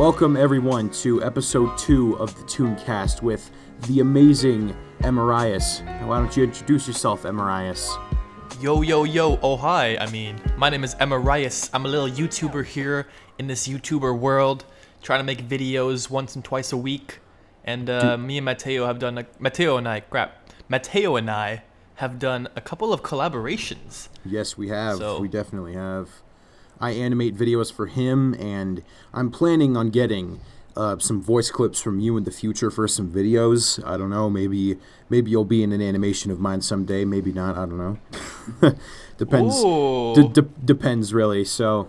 Welcome everyone to episode 2 of the ToonCast with the amazing Emerrias. Why don't you introduce yourself, Emerrias? Yo, oh hi, my name is Emerrias. I'm a little YouTuber here in this YouTuber world, trying to make videos once and twice a week. And me and Mateo and I have done a couple of collaborations. Yes, we have. We definitely have. I animate videos for him, and I'm planning on getting some voice clips from you in the future for some videos. I don't know, maybe you'll be in an animation of mine someday, maybe not, I don't know. Depends. Depends, really, so.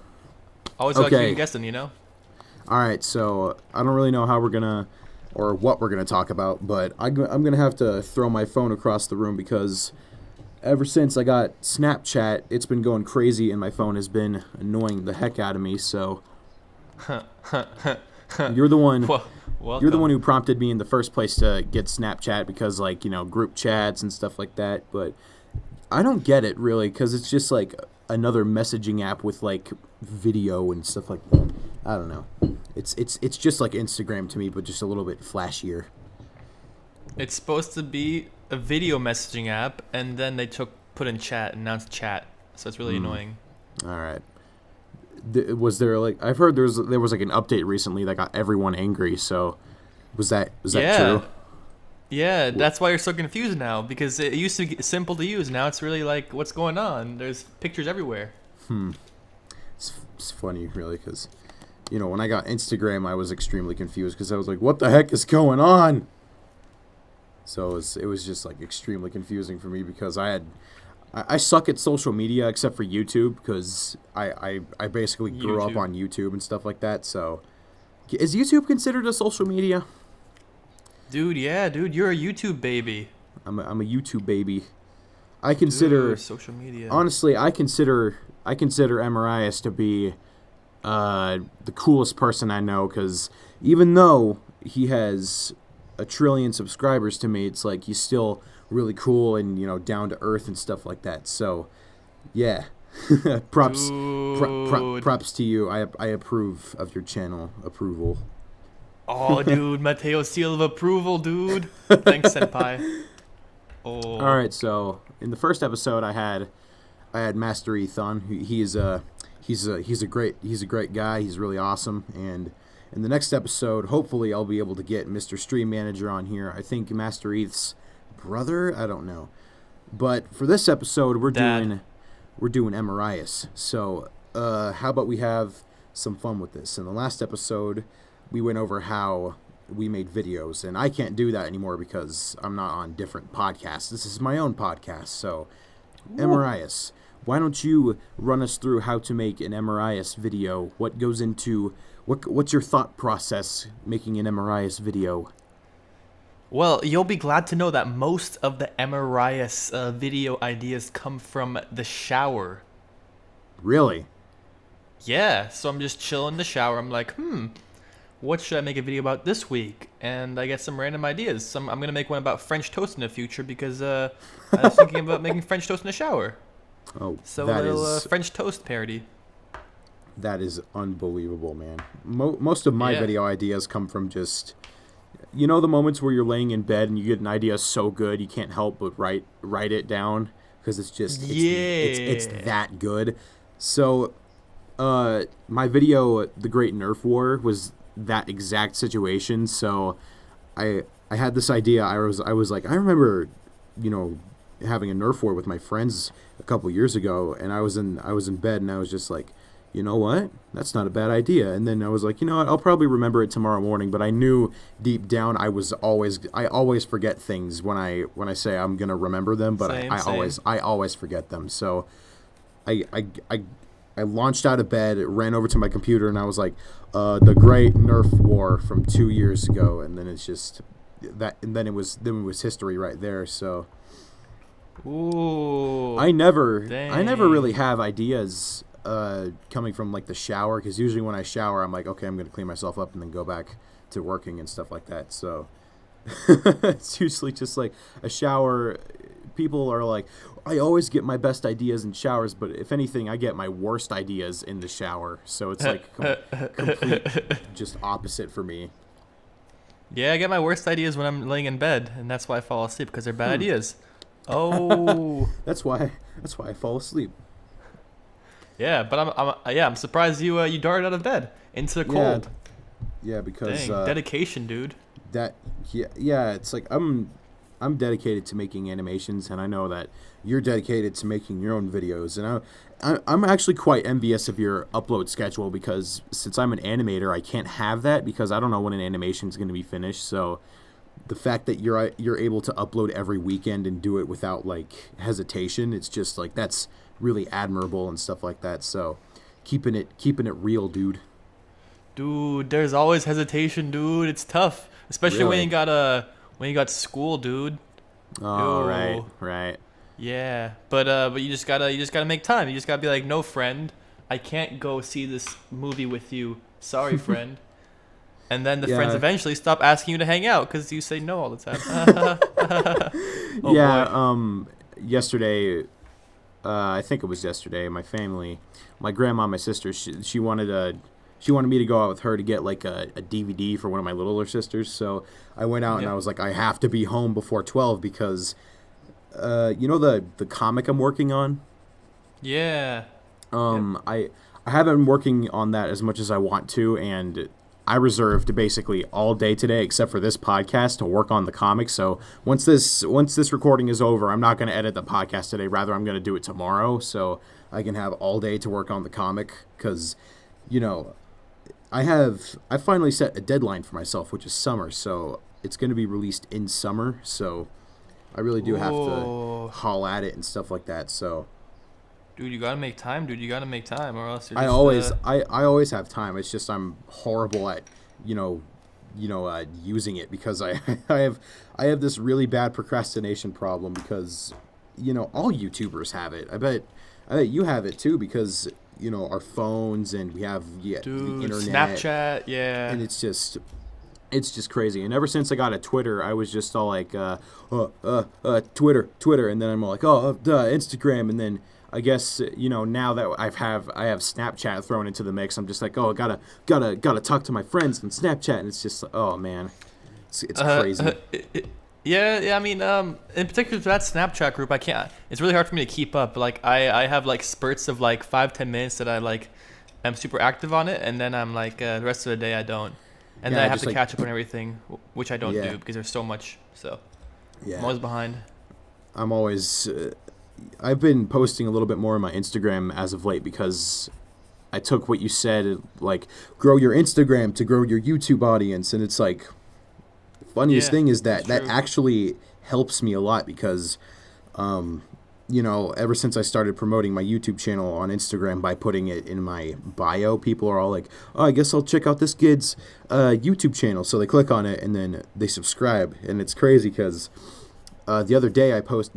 Always like you guessing, you know? Alright, so I don't really know how we're gonna, or what we're gonna talk about, but I'm gonna have to throw my phone across the room because ever since I got Snapchat, it's been going crazy, and my phone has been annoying the heck out of me. So you're the one. You're the one who prompted me in the first place to get Snapchat because, like, you know, group chats and stuff like that. But I don't get it really because it's just like another messaging app with like video and stuff like that. I don't know. It's just like Instagram to me, but just a little bit flashier. It's supposed to be a video messaging app, and then they put in chat, and now it's chat. So it's really annoying. All right. Was there like I've heard there was like an update recently that got everyone angry. So was that true? Yeah, that's why you're so confused now, because it used to be simple to use. Now it's really like, what's going on? There's pictures everywhere. It's funny, really, because, you know, when I got Instagram, I was extremely confused because I was like, what the heck is going on? So it was just like extremely confusing for me because I suck at social media except for YouTube because I basically grew up on YouTube and stuff like that. So is YouTube considered a social media? Dude, yeah, you're a YouTube baby. I'm a YouTube baby. I consider social media. Honestly, I consider Emerrias to be the coolest person I know because even though he has a trillion subscribers to me, it's like he's still really cool and, you know, down to earth and stuff like that. So yeah. props to you. I approve of your channel approval. Oh, dude, Mateo's seal of approval, dude. Thanks, senpai. Oh. All right, so in the first episode I had Master ETH on. He's a great guy. He's really awesome. And in the next episode, hopefully I'll be able to get Mr. Stream Manager on here. I think Master ETH's brother, I don't know. But for this episode, we're doing Emerrias. So, how about we have some fun with this? In the last episode, we went over how we made videos, and I can't do that anymore because I'm not on different podcasts. This is my own podcast. So, Emerrias, why don't you run us through how to make an Emerrias video? What goes into what's your thought process making an Emerrias video? Well, you'll be glad to know that most of the Emerrias video ideas come from the shower. Really? Yeah, so I'm just chilling in the shower. I'm like, what should I make a video about this week? And I get some random ideas. I'm going to make one about French toast in the future because I was thinking about making French toast in the shower. Oh, so a little French toast parody. That is unbelievable, man. Most of my video ideas come from just, you know, the moments where you're laying in bed and you get an idea so good you can't help but write it down because it's just it's that good. So, my video, The Great Nerf War, was that exact situation. So, I had this idea. I was like, I remember, you know, having a Nerf War with my friends a couple years ago, and I was in bed and I was just like, you know what? That's not a bad idea. And then I was like, you know what? I'll probably remember it tomorrow morning. But I knew deep down I always forget things when I say I'm gonna remember them, but I always forget them. So I launched out of bed, ran over to my computer, and I was like, The Great Nerf War from 2 years ago, and then it's just that, and then it was history right there. So. Ooh. I never really have ideas coming from like the shower because usually when I shower I'm like, okay, I'm gonna clean myself up and then go back to working and stuff like that. So it's usually just like a shower, people are like, I always get my best ideas in showers, but if anything, I get my worst ideas in the shower. So it's like complete, just opposite for me. Yeah, I get my worst ideas when I'm laying in bed, and that's why I fall asleep, because they're bad ideas. Oh. That's why I fall asleep. Yeah, but I'm surprised you darted out of bed into the cold. Yeah, because Dang, dedication, dude. It's like I'm dedicated to making animations, and I know that you're dedicated to making your own videos, and I'm actually quite envious of your upload schedule, because since I'm an animator, I can't have that because I don't know when an animation is going to be finished. So the fact that you're able to upload every weekend and do it without like hesitation, it's just like that's really admirable and stuff like that. So keeping it real, dude. Dude, there's always hesitation, dude. It's tough, especially when you got school, dude. Oh, right. Yeah, but you just gotta make time. You just gotta be like, no, friend, I can't go see this movie with you. Sorry, friend. And then the friends eventually stop asking you to hang out because you say no all the time. Boy. Yesterday, I think it was yesterday, my grandma, my sister, she wanted me to go out with her to get like a DVD for one of my littler sisters. So I went out and I was like, I have to be home before 12 because, you know the comic I'm working on? Yeah. I haven't been working on that as much as I want to, and I reserved basically all day today except for this podcast to work on the comic. So once this recording is over, I'm not going to edit the podcast today. Rather, I'm going to do it tomorrow so I can have all day to work on the comic because, you know, I finally set a deadline for myself, which is summer. So it's going to be released in summer. So I really do have to haul at it and stuff like that. So. Dude, you gotta make time, or else you're just, I always have time. It's just I'm horrible at, using it because I have this really bad procrastination problem because, all YouTubers have it. I bet you have it too because, our phones and we have the internet, Snapchat, yeah, and it's just crazy. And ever since I got a Twitter, I was just all like, Twitter, and then I'm all like, Instagram, and then. I guess now that I have Snapchat thrown into the mix, I'm just like, I gotta talk to my friends on Snapchat, and it's just oh man, it's crazy. Yeah. I mean, in particular to that Snapchat group, I can't. It's really hard for me to keep up. Like I have like spurts of like 5-10 minutes that I'm super active on it, and then I'm like the rest of the day I don't, and then I have to catch up on everything, which I don't do because there's so much. So I'm always behind. I've been posting a little bit more on my Instagram as of late because I took what you said, like, grow your Instagram to grow your YouTube audience. And it's like, the funniest thing is that actually helps me a lot because, ever since I started promoting my YouTube channel on Instagram by putting it in my bio, people are all like, I guess I'll check out this kid's YouTube channel. So they click on it and then they subscribe. And it's crazy because... yesterday I posted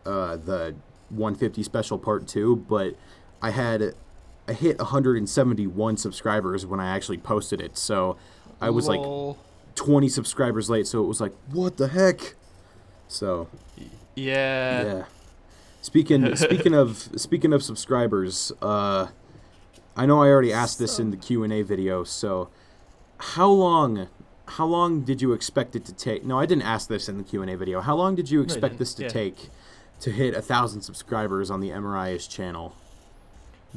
the 150 special part 2, but I hit 171 subscribers when I actually posted it. So I was like 20 subscribers late. So it was like, what the heck? So yeah. Speaking of subscribers, I know I already asked this in the Q&A video. So how long did you expect it to take? No, I didn't ask this in the Q&A video. How long did you expect this to take to hit 1,000 subscribers on the Emerrias channel?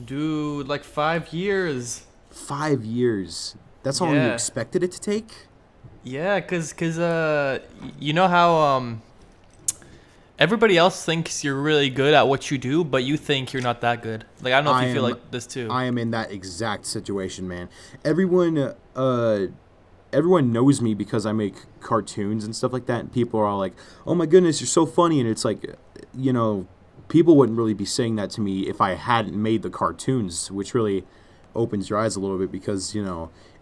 Dude, like 5 years. 5 years. That's how long you expected it to take? Yeah, cause you know how everybody else thinks you're really good at what you do, but you think you're not that good. Like I don't know if you feel like this too. I am in that exact situation, man. Everyone knows me because I make cartoons and stuff like that, and people are all like, oh my goodness, you're so funny. And it's like, people wouldn't really be saying that to me if I hadn't made the cartoons, which really opens your eyes a little bit because,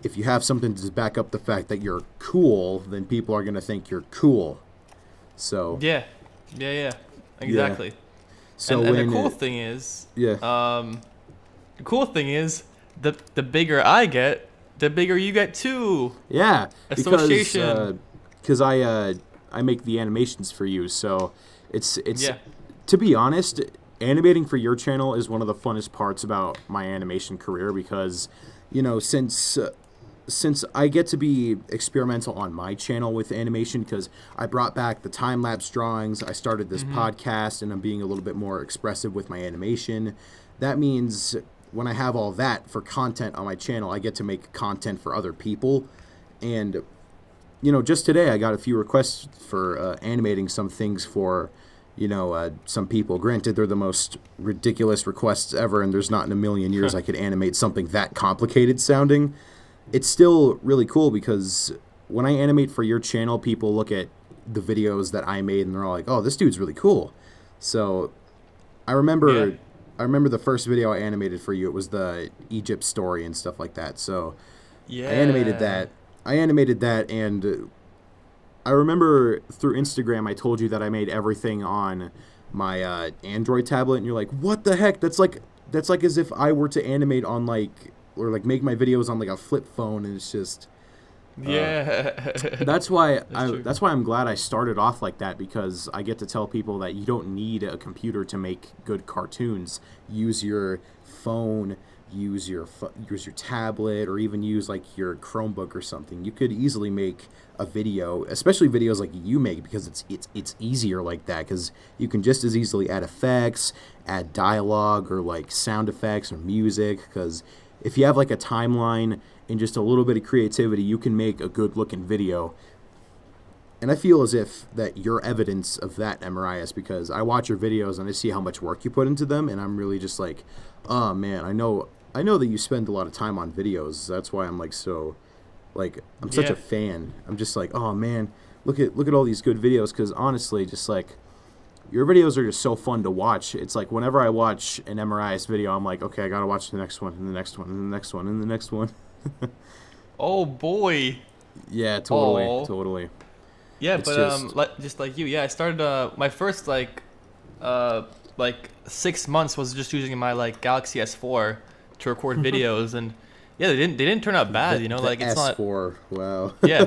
if you have something to back up the fact that you're cool, then people are going to think you're cool. So Yeah, exactly. Yeah. So and the cool thing is, the bigger I get, the bigger you get too. Yeah, Association. Because I make the animations for you. So it's Yeah. to be honest, animating for your channel is one of the funnest parts about my animation career because, since I get to be experimental on my channel with animation because I brought back the time-lapse drawings, I started this podcast, and I'm being a little bit more expressive with my animation. That means when I have all that for content on my channel, I get to make content for other people. And, just today I got a few requests for animating some things for, some people. Granted, they're the most ridiculous requests ever, and there's not in a million years I could animate something that complicated sounding. It's still really cool because when I animate for your channel, people look at the videos that I made and they're all like, "Oh, this dude's really cool." So I remember the first video I animated for you. It was the Egypt story and stuff like that. So Yeah. I animated that, and I remember through Instagram I told you that I made everything on my Android tablet, and you're like, "What the heck? That's like as if I were to animate on or make my videos on a flip phone," and it's just that's why I'm glad I started off like that, because I get to tell people that you don't need a computer to make good cartoons. Use your phone, use your tablet, or even use your Chromebook or something. You could easily make a video, especially videos like you make, because it's easier like that, because you can just as easily add effects, add dialogue, or sound effects or music, because if you have a timeline and just a little bit of creativity, you can make a good looking video. And I feel as if that you're evidence of that, Emerrias, because I watch your videos and I see how much work you put into them, and I'm really just like, oh man, I know that you spend a lot of time on videos. That's why I'm I'm such a fan. I'm just like, oh man, look at all these good videos, because honestly, just your videos are just so fun to watch. It's like whenever I watch an Emerrias video, I'm like, okay, I gotta watch the next one, and the next one, and the next one, and the next one. Oh boy. Yeah, totally. Yeah, It's but just like you, I started my first 6 months was just using my Galaxy S4 to record videos, and yeah, they didn't turn out bad, The it's S4, wow. Yeah.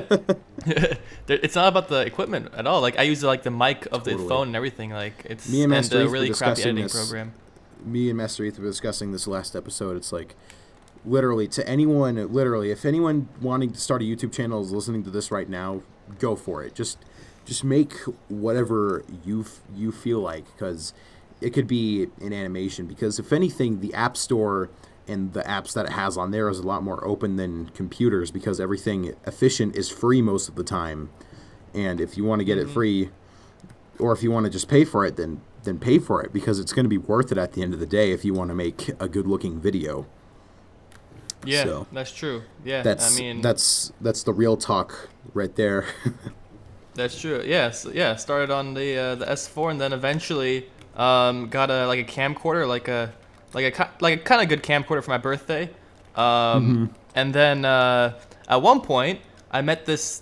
It's not about the equipment at all. I use the mic of the Totally. phone and everything. It's Me and Master a Heath were really crappy discussing editing this. program. Me and Master Heath were discussing this last episode. It's literally, if anyone wanting to start a YouTube channel is listening to this right now, go for it. Just make whatever you feel like, because it could be in animation. Because if anything, the App Store and the apps that it has on there is a lot more open than computers, because everything efficient is free most of the time. And if you want to get it free, or if you want to just pay for it, then pay for it, because it's going to be worth it at the end of the day if you want to make a good looking video. Yeah, So, that's true. Yeah, that's the real talk right there. that's true. Yeah, started on the S4, and then eventually got a camcorder, a kind of good camcorder for my birthday. And then at one point I met this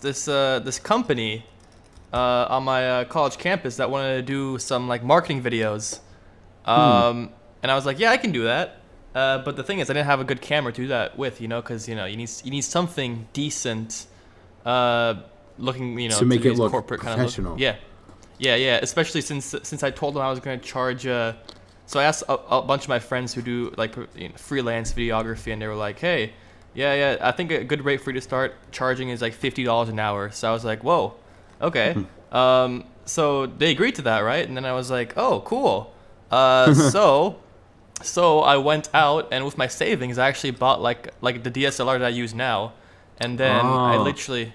company on my college campus that wanted to do some marketing videos. And I was like, yeah, I can do that. But the thing is, I didn't have a good camera to do that with, because you need something decent looking, to make it look corporate professional. kind of yeah, especially since I told them I was going to charge. So I asked a bunch of my friends who do freelance videography, and they were like, hey, yeah, I think a good rate for you to start charging is $50 an hour. So I was like, whoa, okay. So they agreed to that, right? And then I was like, oh, cool. So I went out, and with my savings, I actually bought the DSLR that I use now, and then I literally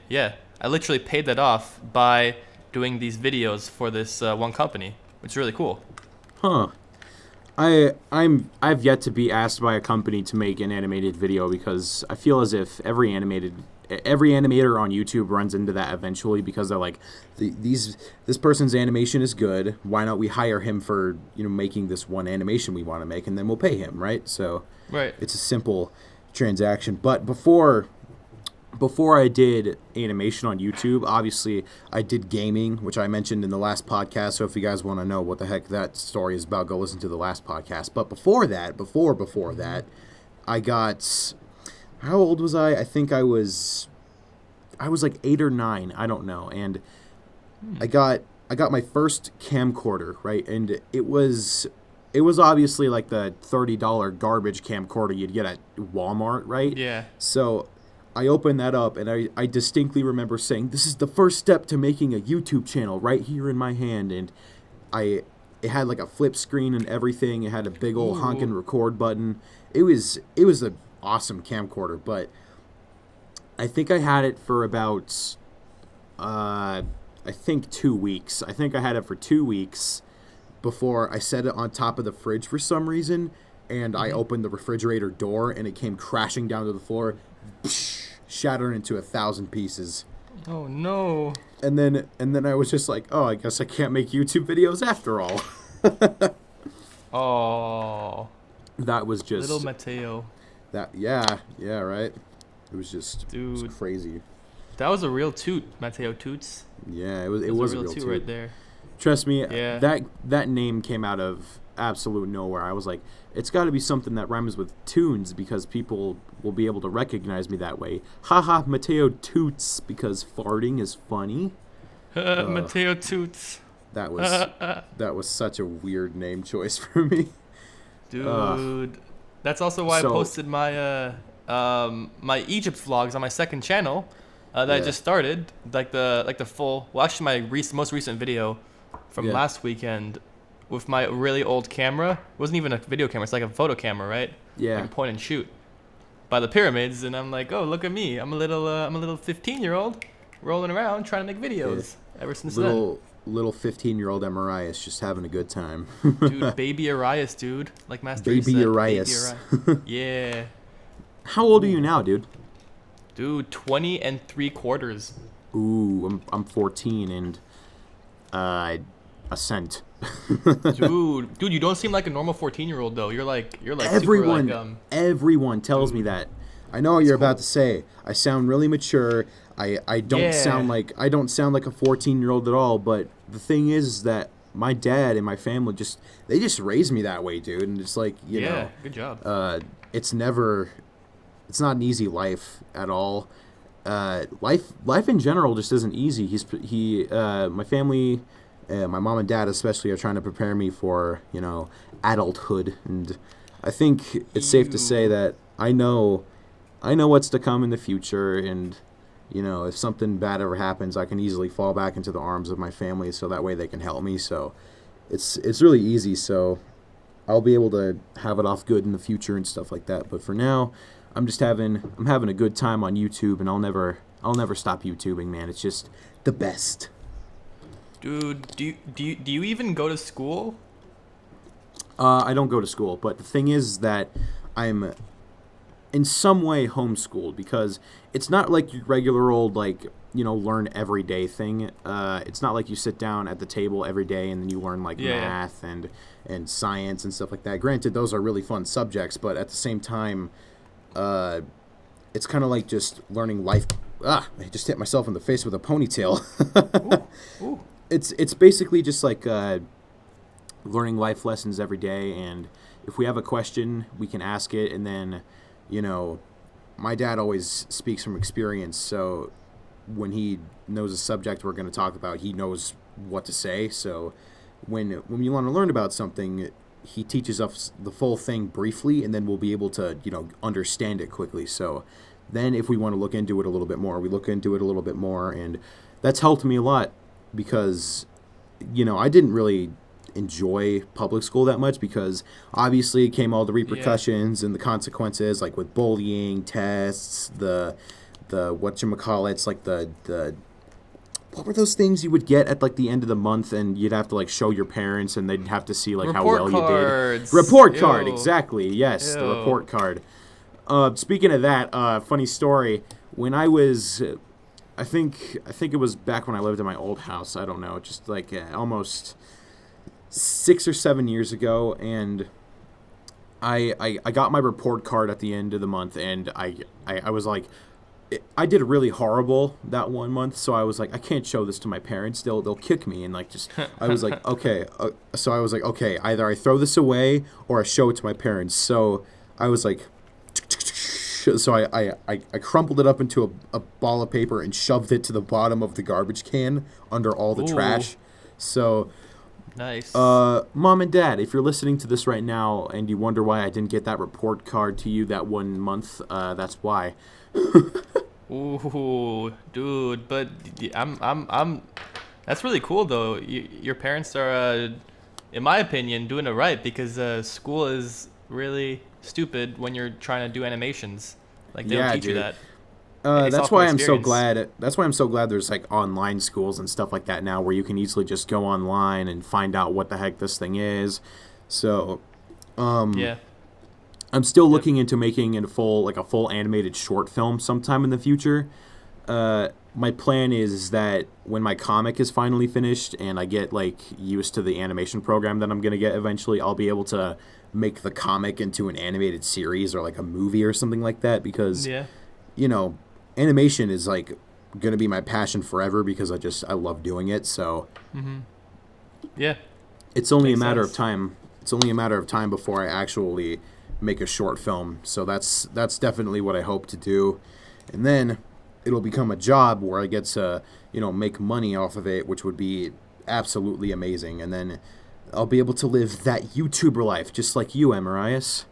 paid that off by doing these videos for this one company, which is really cool. Huh. I've yet to be asked by a company to make an animated video, because I feel as if every animator on YouTube runs into that eventually, because they're like, this person's animation is good. Why not we hire him for making this one animation we want to make, and then we'll pay him, right? So Right. It's a simple transaction. But before I did animation on YouTube, obviously I did gaming, which I mentioned in the last podcast. So if you guys want to know what the heck that story is about, go listen to the last podcast. But before that, I got, how old was I? I think I was 8 or 9. I don't know. And I got my first camcorder, right? And it was obviously like the $30 garbage camcorder you'd get at Walmart, right? Yeah. So I opened that up, and I distinctly remember saying, "This is the first step to making a YouTube channel right here in my hand." And it had like a flip screen and everything. It had a big old honking record button. It was an awesome camcorder, but I think I had it for about, I think 2 weeks. I think I had it for 2 weeks before I set it on top of the fridge for some reason, and I opened the refrigerator door, and it came crashing down to the floor, shattered into 1,000 pieces. Oh no. And then I was just like, oh, I guess I can't make YouTube videos after all. Oh. That was just Little Mateo. yeah, right. It was just Dude. it was crazy. That was a real toot, Mateo Toots. Yeah, it was a real toot right there. Trust me, Yeah. that name came out of absolute nowhere. I was like, it's got to be something that rhymes with tunes because people will be able to recognize me that way. Haha, Mateo Toots, because farting is funny. Mateo Toots. That was such a weird name choice for me. Dude. That's also why I posted my my Egypt vlogs on my second channel that I just started. Like the full, well, actually my most recent video from last weekend with my really old camera. It wasn't even a video camera, it's like a photo camera, right? Yeah. Like a point and shoot by the pyramids, and I'm like, oh, look at me. I'm a little 15-year-old rolling around trying to make videos ever since then. Little 15-year-old Emerrias just having a good time. Dude, baby Arias, dude. Like Master Baby said, Arias. Baby Arias. Yeah. How old are you now, dude? Dude, 20 3/4. Ooh, I'm 14 and a cent. Dude, you don't seem like a normal 14-year-old though. You're like everyone super, like, everyone tells me that. I know what you're about to say. I sound really mature. I don't sound like a 14-year-old at all, but the thing is that my dad and my family just raised me that way, dude, and it's like, you know, good job. It's not an easy life at all. Life in general just isn't easy. My family, my mom and dad especially, are trying to prepare me for, you know, adulthood, and I think it's safe to say that I know what's to come in the future, and you know, if something bad ever happens, I can easily fall back into the arms of my family, so that way they can help me. So it's really easy. So I'll be able to have it off good in the future and stuff like that. But for now, I'm having a good time on YouTube, and I'll never stop YouTubing, man. It's just the best. Dude, do you even go to school? I don't go to school, but the thing is that I'm in some way homeschooled, because it's not like your regular old, like, you know, learn every day thing. It's not like you sit down at the table every day and then you learn like math and science and stuff like that. Granted, those are really fun subjects, but at the same time, it's kind of like just learning life. I just hit myself in the face with a ponytail. Ooh. It's basically just like learning life lessons every day, and if we have a question, we can ask it, and then, you know, my dad always speaks from experience, so when he knows a subject we're going to talk about, he knows what to say. So when we want to learn about something, he teaches us the full thing briefly, and then we'll be able to, you know, understand it quickly. So then if we want to look into it a little bit more, we look into it a little bit more, and that's helped me a lot, because, you know, I didn't really enjoy public school that much, because obviously it came all the repercussions and the consequences, like with bullying, tests, the whatchamacallits, like the what were those things you would get at like the end of the month, and you'd have to like show your parents, and they'd have to see like how well you did. Report card, exactly. Yes, the report card. Speaking of that, funny story. When I was, I think it was back when I lived in my old house. I don't know, just like almost 6 or 7 years ago, and I got my report card at the end of the month, and I was like, I did really horrible that one month, so I was like, I can't show this to my parents. They'll kick me, and like just I was like, okay, so I was like, okay, either I throw this away or I show it to my parents. So I was like, So I crumpled it up into a ball of paper and shoved it to the bottom of the garbage can under all the trash. So, nice. Mom and Dad, if you're listening to this right now and you wonder why I didn't get that report card to you that 1 month, that's why. Ooh, dude, but I'm. That's really cool though. Your parents are, in my opinion, doing it right because school is really stupid when you're trying to do animations. Like they don't teach you that. That's why I'm so glad. That's why I'm so glad there's like online schools and stuff like that now, where you can easily just go online and find out what the heck this thing is. So, yeah. I'm still looking into making a full animated short film sometime in the future. My plan is that when my comic is finally finished and I get like used to the animation program that I'm gonna get eventually, I'll be able to make the comic into an animated series or like a movie or something like that, because animation is like gonna be my passion forever because I love doing it. So yeah, it's only a matter of time. It's only a matter of time before I actually make a short film. So that's definitely what I hope to do, and then it'll become a job where I get to make money off of it, which would be absolutely amazing. And then I'll be able to live that YouTuber life, just like you, Emerrias.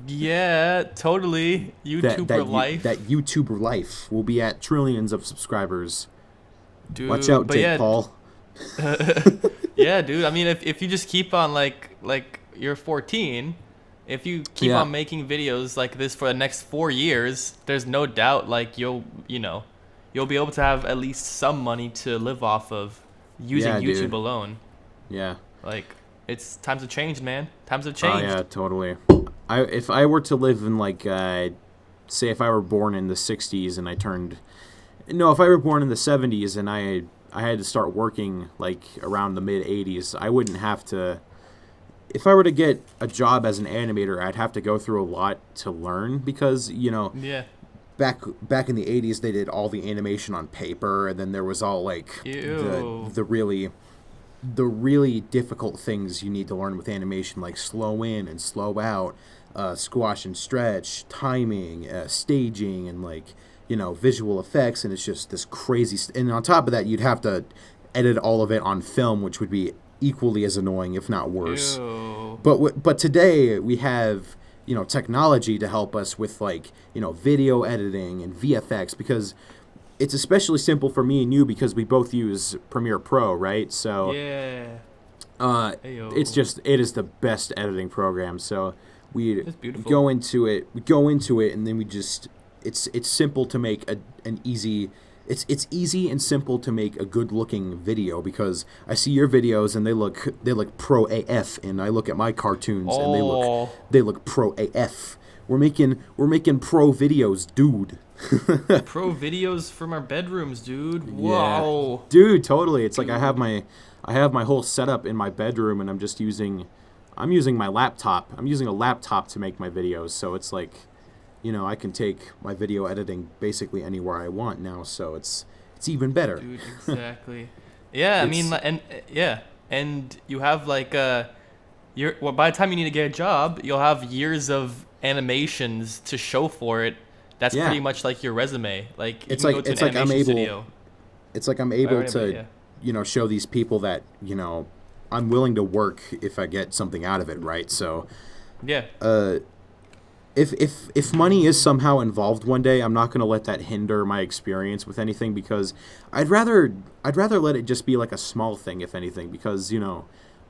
Yeah, totally. YouTuber life. That YouTuber life will be at trillions of subscribers. Dude, watch out, Jake Paul. Yeah, dude. I mean, if you just keep on like you're 14, if you keep on making videos like this for the next 4 years, there's no doubt like you'll be able to have at least some money to live off of using YouTube alone. Yeah. Like, it's times have changed, man. Times have changed. Oh, yeah, totally. If I were to live in, like, say if I were born in the 60s and if I were born in the 70s and I had to start working, like, around the mid-80s, I wouldn't have to... If I were to get a job as an animator, I'd have to go through a lot to learn because, back in the 80s, they did all the animation on paper, and then there was all, like, the really difficult things you need to learn with animation, like slow in and slow out, squash and stretch, timing, staging, and like visual effects. And it's just this crazy. And on top of that, you'd have to edit all of it on film, which would be equally as annoying, if not worse. Ew. But today we have technology to help us with like video editing and VFX, because it's especially simple for me and you because we both use Premiere Pro, right? So yeah, it is the best editing program. So we go into it, and then it's simple to make it's easy and simple to make a good looking video, because I see your videos and they look pro AF, and I look at my cartoons and they look pro AF. We're making pro videos, dude. Pro videos from our bedrooms, dude. Whoa. Yeah. Dude, totally. It's like I have my whole setup in my bedroom, and I'm using my laptop. I'm using a laptop to make my videos, so it's like, I can take my video editing basically anywhere I want now, so it's even better. Dude, exactly. Yeah, I mean, and you have like by the time you need to get a job, you'll have years of animations to show for it. That's pretty much like your resume. Like I'm able to show these people that I'm willing to work if I get something out of it, right? So yeah. If money is somehow involved one day, I'm not going to let that hinder my experience with anything, because I'd rather let it just be like a small thing, if anything, because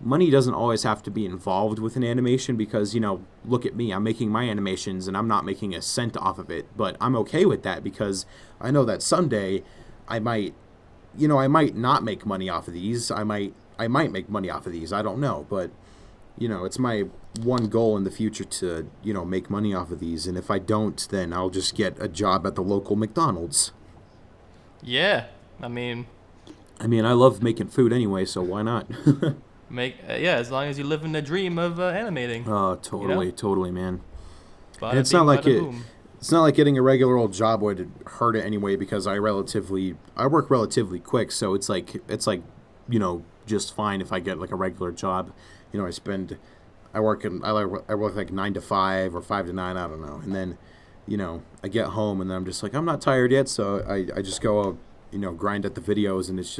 money doesn't always have to be involved with an animation, because look at me, I'm making my animations and I'm not making a cent off of it, but I'm okay with that because I know that someday I might not make money off of these. I might make money off of these. I don't know, but it's my one goal in the future to make money off of these, and if I don't, then I'll just get a job at the local McDonald's. Yeah, I mean I love making food anyway, so why not? As long as you live in the dream of animating. Oh, totally, man. Bada and it's bing, not like boom. It's not like getting a regular old job would hurt it anyway, because I work relatively quick, so it's like just fine if I get like a regular job. I work like 9 to 5 or 5 to 9, I don't know, and then I get home and then I'm just like, I'm not tired yet, so I just go, grind at the videos, and it's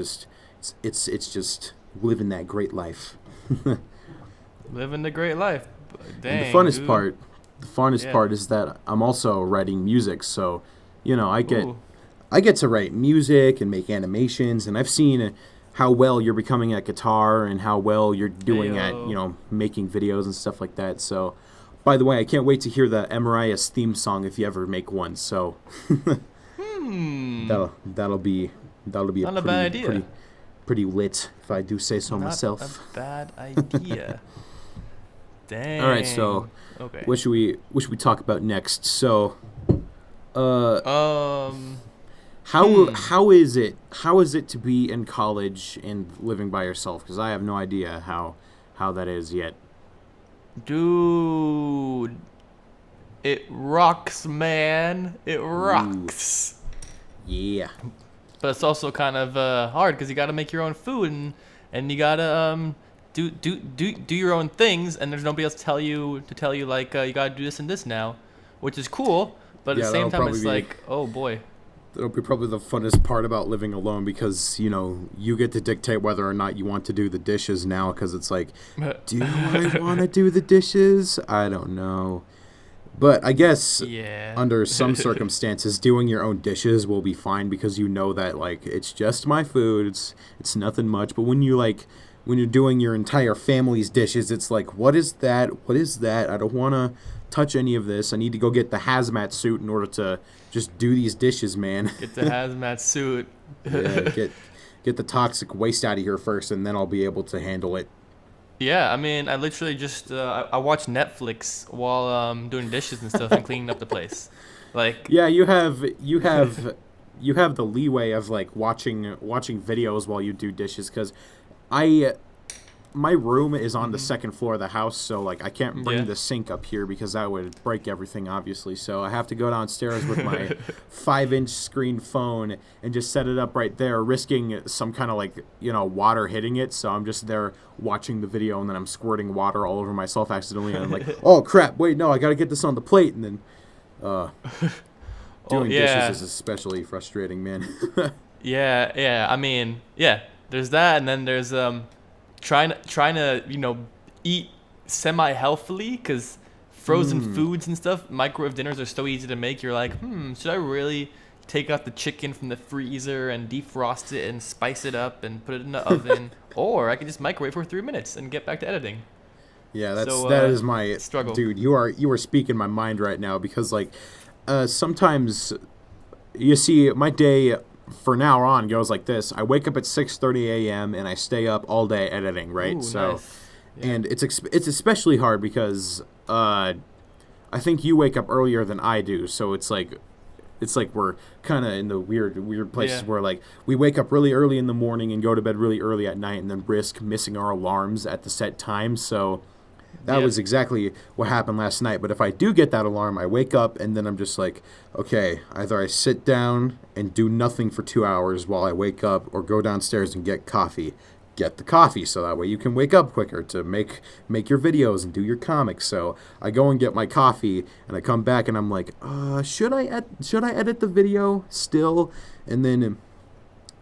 just living that great life. Living the great life. Dang, And the funnest dude. part, is that I'm also writing music, so I get Ooh. I get to write music and make animations, and I've seen how well you're becoming at guitar and how well you're doing at Ayo. making videos and stuff like that. So, by the way, I can't wait to hear the Emerrias theme song if you ever make one. So Hmm. that'll be a Not a bad idea. pretty lit, if I do say so Not myself. a bad idea. Dang. All right, so Okay. what should we talk about next? So, Um. how is it to be in college and living by yourself? Because I have no idea how that is yet. Dude, it rocks, man. It rocks. Yeah. But it's also kind of hard because you got to make your own food and you got to do your own things, and there's nobody else to tell you like you got to do this and this now, which is cool. But at Yeah, the same that'll time, it's probably be- like, oh boy. That'll be probably the funnest part about living alone, because you get to dictate whether or not you want to do the dishes now, because it's like, do I want to do the dishes? I don't know. But I guess Yeah. under some circumstances, doing your own dishes will be fine, because you know that, like, it's just my food. It's nothing much. But when you're doing your entire family's dishes, it's like, what is that? What is that? I don't want to touch any of this. I need to go get the hazmat suit in order to just do these dishes, man. Get the hazmat suit. Yeah, get the toxic waste out of here first, and then I'll be able to handle it. Yeah, I mean, I literally just I watch Netflix while doing dishes and stuff and cleaning up the place. Like, Yeah, you have the leeway of like watching videos while you do dishes, because I my room is on the second floor of the house, so like I can't bring Yeah. the sink up here because that would break everything, obviously. So I have to go downstairs with my 5-inch screen phone and just set it up right there, risking some kind of like water hitting it. So I'm just there watching the video, and then I'm squirting water all over myself accidentally, and I'm like, oh crap, wait, no, I gotta get this on the plate, and then doing yeah. dishes is especially frustrating, man. Yeah. I mean, yeah. There's that, and then there's trying to eat semi healthily, because frozen foods and stuff, microwave dinners are so easy to make. You're like, should I really take out the chicken from the freezer and defrost it and spice it up and put it in the oven, or I can just microwave for 3 minutes and get back to editing. Yeah, that So, is my struggle. dude. You are speaking my mind right now, because like sometimes you see my day for now on goes like this. I wake up at 6:30 a.m. and I stay up all day editing, right? Ooh, So nice. Yeah. and it's especially hard because I think you wake up earlier than I do, so it's like we're kind of in the weird places Yeah. where like we wake up really early in the morning and go to bed really early at night, and then risk missing our alarms at the set time. So that Yeah. was exactly what happened last night. But if I do get that alarm, I wake up and then I'm just like, okay, either I sit down and do nothing for 2 hours while I wake up, or go downstairs and get coffee. Get the coffee so that way you can wake up quicker to make your videos and do your comics. So I go and get my coffee, and I come back and I'm like, should I edit the video still? And then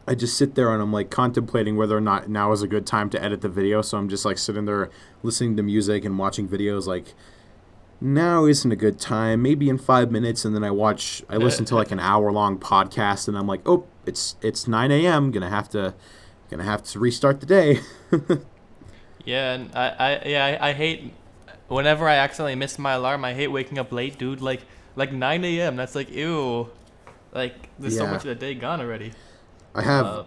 I just sit there and I'm like contemplating whether or not now is a good time to edit the video. So I'm just like sitting there listening to music and watching videos, like, now isn't a good time, maybe in 5 minutes. And then I listen to like an hour-long podcast, and I'm like, oh, it's 9 a.m. gonna have to restart the day. Yeah, and I hate whenever I accidentally miss my alarm. I hate waking up late, dude. Like 9 a.m. That's like, ew. Like, there's so Yeah. much of the day gone already. I have a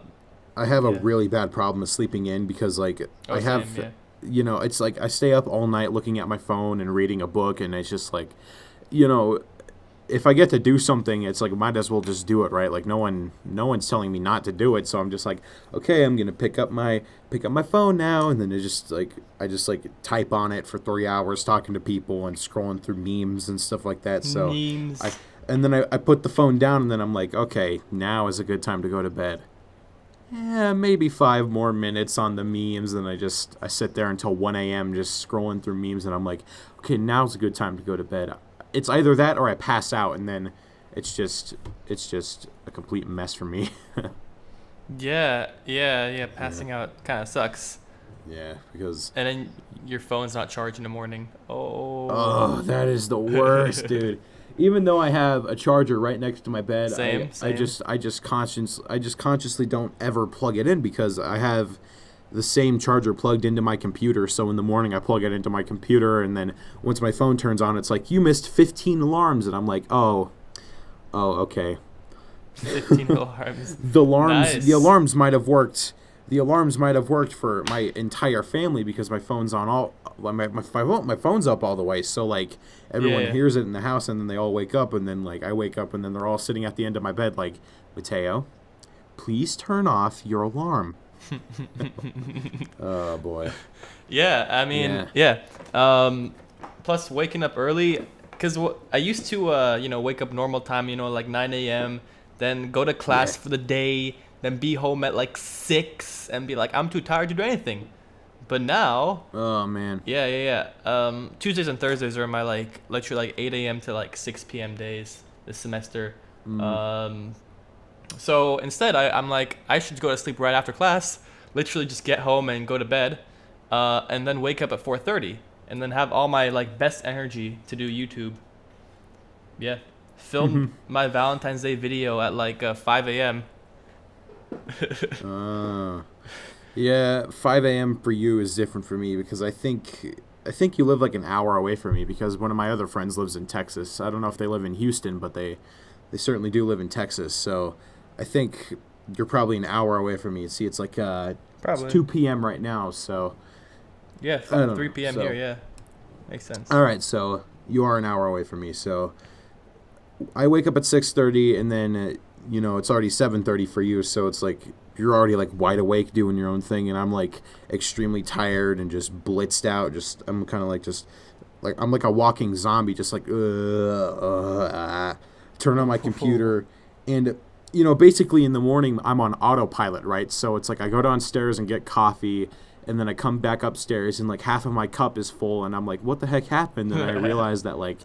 yeah. really bad problem with sleeping in, because like Oh, I have same, yeah. it's like I stay up all night looking at my phone and reading a book, and it's just like, if I get to do something, it's like might as well just do it, right? Like no one's telling me not to do it, so I'm just like, okay, I'm gonna pick up my phone now, and then I just type on it for 3 hours talking to people and scrolling through memes and stuff like that. So Memes. and then I put the phone down, and then I'm like, okay, now is a good time to go to bed. Yeah, maybe 5 more minutes on the memes, and I sit there until 1 a.m. just scrolling through memes, and I'm like, okay, now's a good time to go to bed. it's either that or I pass out, and then it's just a complete mess for me. Yeah. Passing out kind of sucks. Yeah, because And then your phone's not charged in the morning. oh, that is the worst, dude. Even though I have a charger right next to my bed, Same. I just consciously don't ever plug it in because I have the same charger plugged into my computer. So in the morning I plug it into my computer, and then once my phone turns on, it's like, you missed 15 alarms, and I'm like, oh, okay. 15 alarms. The Nice. alarms might have worked. The alarms might have worked for my entire family because my phone's on all my phone's up all the way, so like everyone hears it in the house, and then they all wake up, and then like I wake up, and then they're all sitting at the end of my bed like, Mateo, please turn off your alarm. Oh boy. Yeah, I mean, plus waking up early, because I used to, wake up normal time, like 9 a.m., then go to class for the day, then be home at like 6 and be like, I'm too tired to do anything. But now, oh man, Tuesdays and Thursdays are my like literally like 8 a.m. to like 6 p.m. days this semester. So instead, I'm like, I should go to sleep right after class, literally just get home and go to bed, and then wake up at 4:30, and then have all my like best energy to do YouTube. Yeah, film my Valentine's Day video at like 5 a.m. Yeah, 5 a.m. for you is different for me because I think you live like an hour away from me because one of my other friends lives in Texas. I don't know if they live in Houston, but they certainly do live in Texas. So I think you're probably an hour away from me. See, it's like it's 2 p.m. right now, so yeah, 3 p.m. here. Yeah, makes sense. All right, so you are an hour away from me. So I wake up at 6:30, and then it's already 7:30 for you. So it's like you're already like wide awake doing your own thing, and I'm like extremely tired and just blitzed out. I'm kind of like I'm like a walking zombie, just like turn on my computer, and basically in the morning I'm on autopilot, right? So it's like I go downstairs and get coffee, and then I come back upstairs and like half of my cup is full, and I'm like, what the heck happened? And I realized that like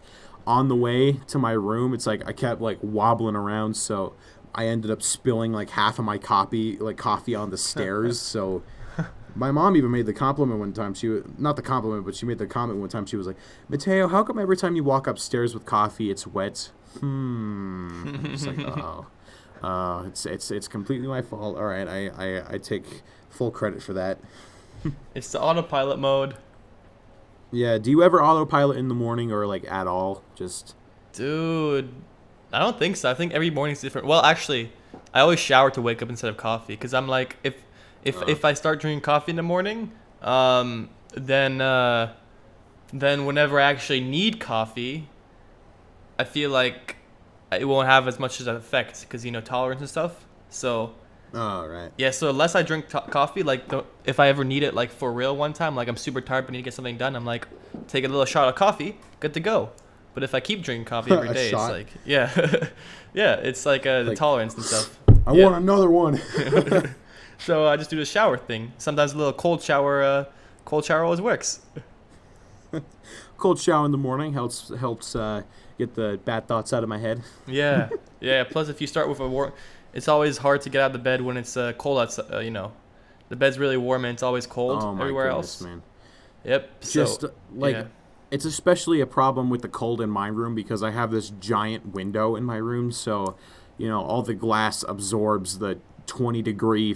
on the way to my room, it's like I kept like wobbling around, so I ended up spilling like half of my coffee on the stairs. So my mom even made the compliment one time. She made the comment one time. She was like, Mateo, how come every time you walk upstairs with coffee, it's wet? It's like, it's completely my fault. All right, I take full credit for that. It's the autopilot mode. Yeah, do you ever autopilot in the morning or like at all? Just dude, I don't think so. I think every morning's different. Well, actually, I always shower to wake up instead of coffee because I'm like, if I start drinking coffee in the morning, then whenever I actually need coffee, I feel like it won't have as much as an effect because tolerance and stuff. So. Oh, right. Yeah, so unless I drink coffee, like if I ever need it, like for real one time, like I'm super tired but need to get something done, I'm like, take a little shot of coffee, good to go. But if I keep drinking coffee every day, it's like, yeah, it's like the tolerance and stuff. I want another one. So I just do the shower thing. Sometimes a little cold shower always works. Cold shower in the morning helps get the bad thoughts out of my head. Yeah. Plus, if you start with it's always hard to get out of the bed when it's cold outside. The bed's really warm and it's always cold everywhere else. Man. Yep. Just it's especially a problem with the cold in my room because I have this giant window in my room, so all the glass absorbs the 20-degree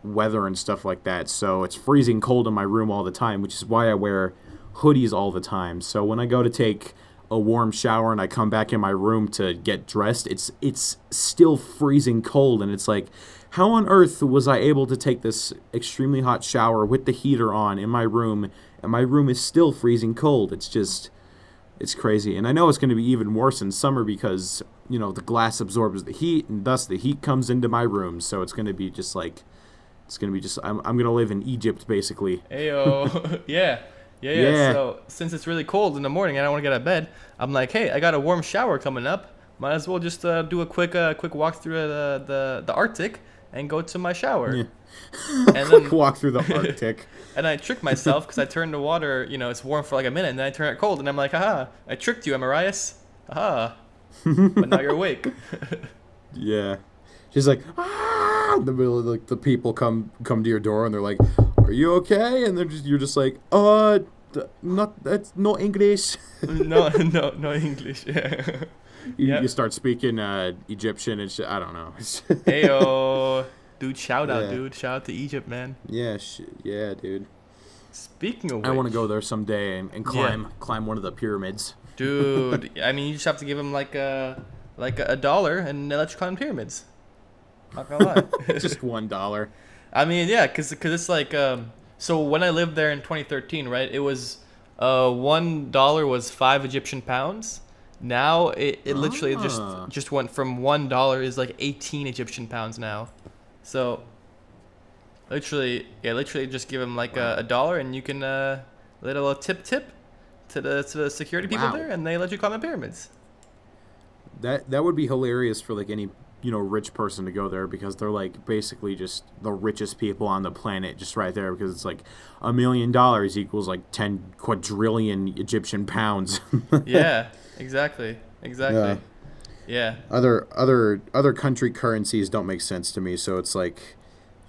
weather and stuff like that. So it's freezing cold in my room all the time, which is why I wear hoodies all the time. So when I go to take a warm shower and I come back in my room to get dressed, it's still freezing cold, and it's like, how on earth was I able to take this extremely hot shower with the heater on in my room, and my room is still freezing cold? It's crazy. And I know it's going to be even worse in summer because the glass absorbs the heat, and thus the heat comes into my room, so it's going to be just like I'm going to live in Egypt basically. Ayo. Yeah. So since it's really cold in the morning and I don't want to get out of bed, I'm like, hey, I got a warm shower coming up. Might as well just do a quick walk through the Arctic and go to my shower. Yeah. And Quick then walk through the Arctic. and I trick myself because I turn the water, it's warm for like a minute, and then I turn it cold, and I'm like, haha, I tricked you, Emerrias. Haha. But now you're awake. Yeah. She's like, ah! In the middle of like the people come to your door and they're like, are you okay? And you're just like, that's no English. no English. Yeah. You start speaking Egyptian and shit. I don't know. Heyo. Dude, shout out, Yeah. dude. Shout out to Egypt, man. Yeah, yeah, dude. Speaking of which, I want to go there someday and climb one of the pyramids. Dude, I mean, you just have to give them like a $1 and they'll let you climb pyramids. Not gonna lie. Just $1. I mean, yeah, cause it's like so when I lived there in 2013, right? It was $1 was 5 Egyptian pounds. Now it literally just went from $1 is like 18 Egyptian pounds now. So literally just give them like a $1 and you can little tip to the security people there, and they let you climb the pyramids. That would be hilarious for like any rich person to go there, because they're like basically just the richest people on the planet just right there, because it's like $1 million equals like 10 quadrillion Egyptian pounds. Yeah, exactly. Yeah. Other country currencies don't make sense to me, so it's like,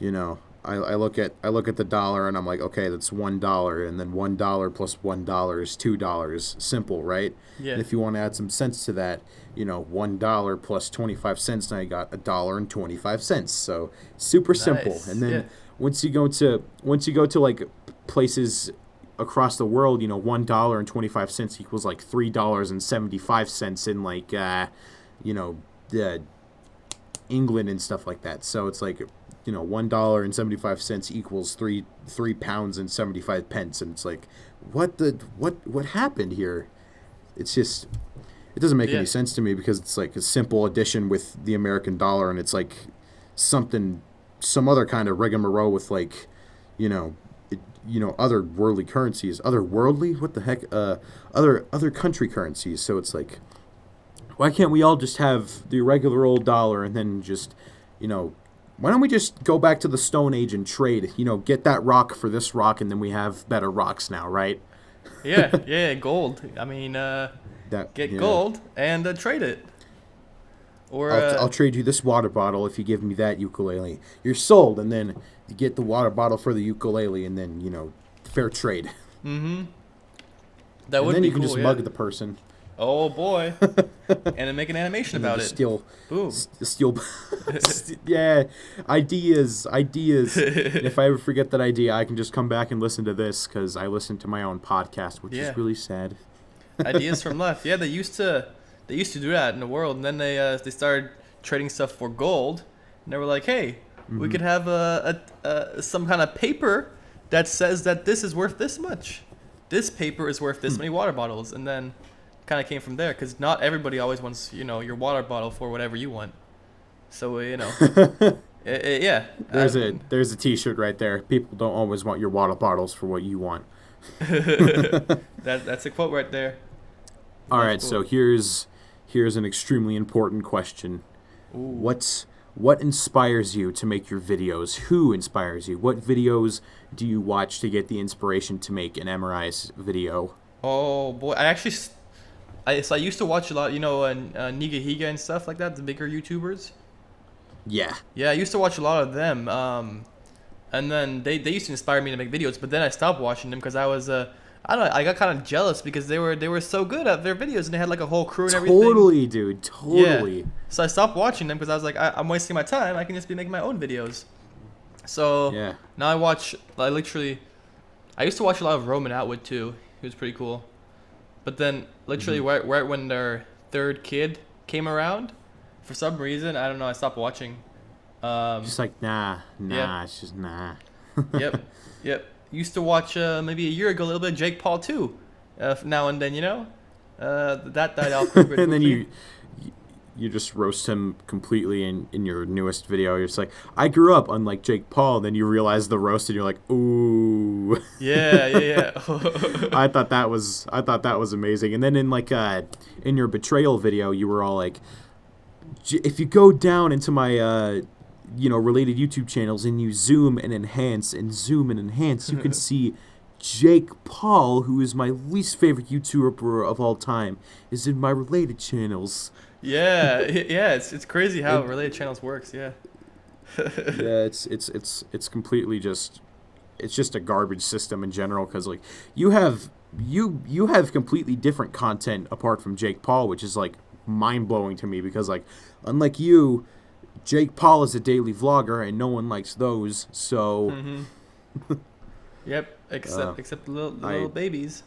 I look at the dollar and I'm like, okay, that's $1, and then $1 plus $1 is $2. Simple, right? Yeah. And if you want to add some cents to that, $1 plus 25 cents, now you got $1.25. So super simple. Nice. And then Yeah. once you go to like places across the world, $1.25 equals like $3.75 in like the England and stuff like that. So it's like $1.75 equals three pounds and 75 pence, and it's like, what happened here? It's just, it doesn't make any sense to me, because it's like a simple addition with the American dollar, and it's like some other kind of rigmarole with like, other worldly currencies, what the heck, other country currencies. So it's like, why can't we all just have the regular old dollar, and then just, why don't we just go back to the Stone Age and trade? Get that rock for this rock, and then we have better rocks now, right? Yeah, gold. I mean, get gold and trade it. Or I'll trade you this water bottle if you give me that ukulele. You're sold, and then you get the water bottle for the ukulele, and then fair trade. Mm-hmm. That would be cool. And then you can just mug the person. Oh boy! And then make an animation about it. Steal. Boom. Steal. Yeah, ideas. And if I ever forget that idea, I can just come back and listen to this, because I listen to my own podcast, which is really sad. Ideas from left. Yeah, they used to do that in the world, and then they started trading stuff for gold, and they were like, hey, we could have some kind of paper that says that this is worth this much. This paper is worth this many water bottles, and then kind of came from there, because not everybody always wants your water bottle for whatever you want. So yeah. There's a T-shirt right there. People don't always want your water bottles for what you want. That's a quote right there. All right, cool. So here's an extremely important question. Ooh. What inspires you to make your videos? Who inspires you? What videos do you watch to get the inspiration to make an Emerrias video? Oh boy, I used to watch a lot, Niga Higa and stuff like that, the bigger YouTubers. Yeah. Yeah, I used to watch a lot of them. And then they used to inspire me to make videos, but then I stopped watching them because I was I don't know, I got kind of jealous because they were so good at their videos, and they had like a whole crew and everything. Totally, dude. Totally. Yeah. So I stopped watching them because I was like, I'm wasting my time. I can just be making my own videos. So now I used to watch a lot of Roman Atwood too. He was pretty cool. But then literally right when their third kid came around, for some reason, I don't know, I stopped watching. Just like, nah, it's just nah. Yep. Used to watch maybe a year ago a little bit of Jake Paul too, now and then, that died off pretty and then quickly. you just roast him completely in your newest video. You're just like, I grew up unlike Jake Paul. Then you realize the roast, and you're like, ooh. Yeah. I thought that was amazing. And then in your betrayal video, you were all like, if you go down into my related YouTube channels, and you zoom and enhance, you can see Jake Paul, who is my least favorite YouTuber of all time, is in my related channels. Yeah, it's crazy how related channels works. Yeah. Yeah, it's completely just, it's just a garbage system in general, because like you have completely different content apart from Jake Paul, which is like mind blowing to me, because like unlike you, Jake Paul is a daily vlogger and no one likes those. So Yep, except the little babies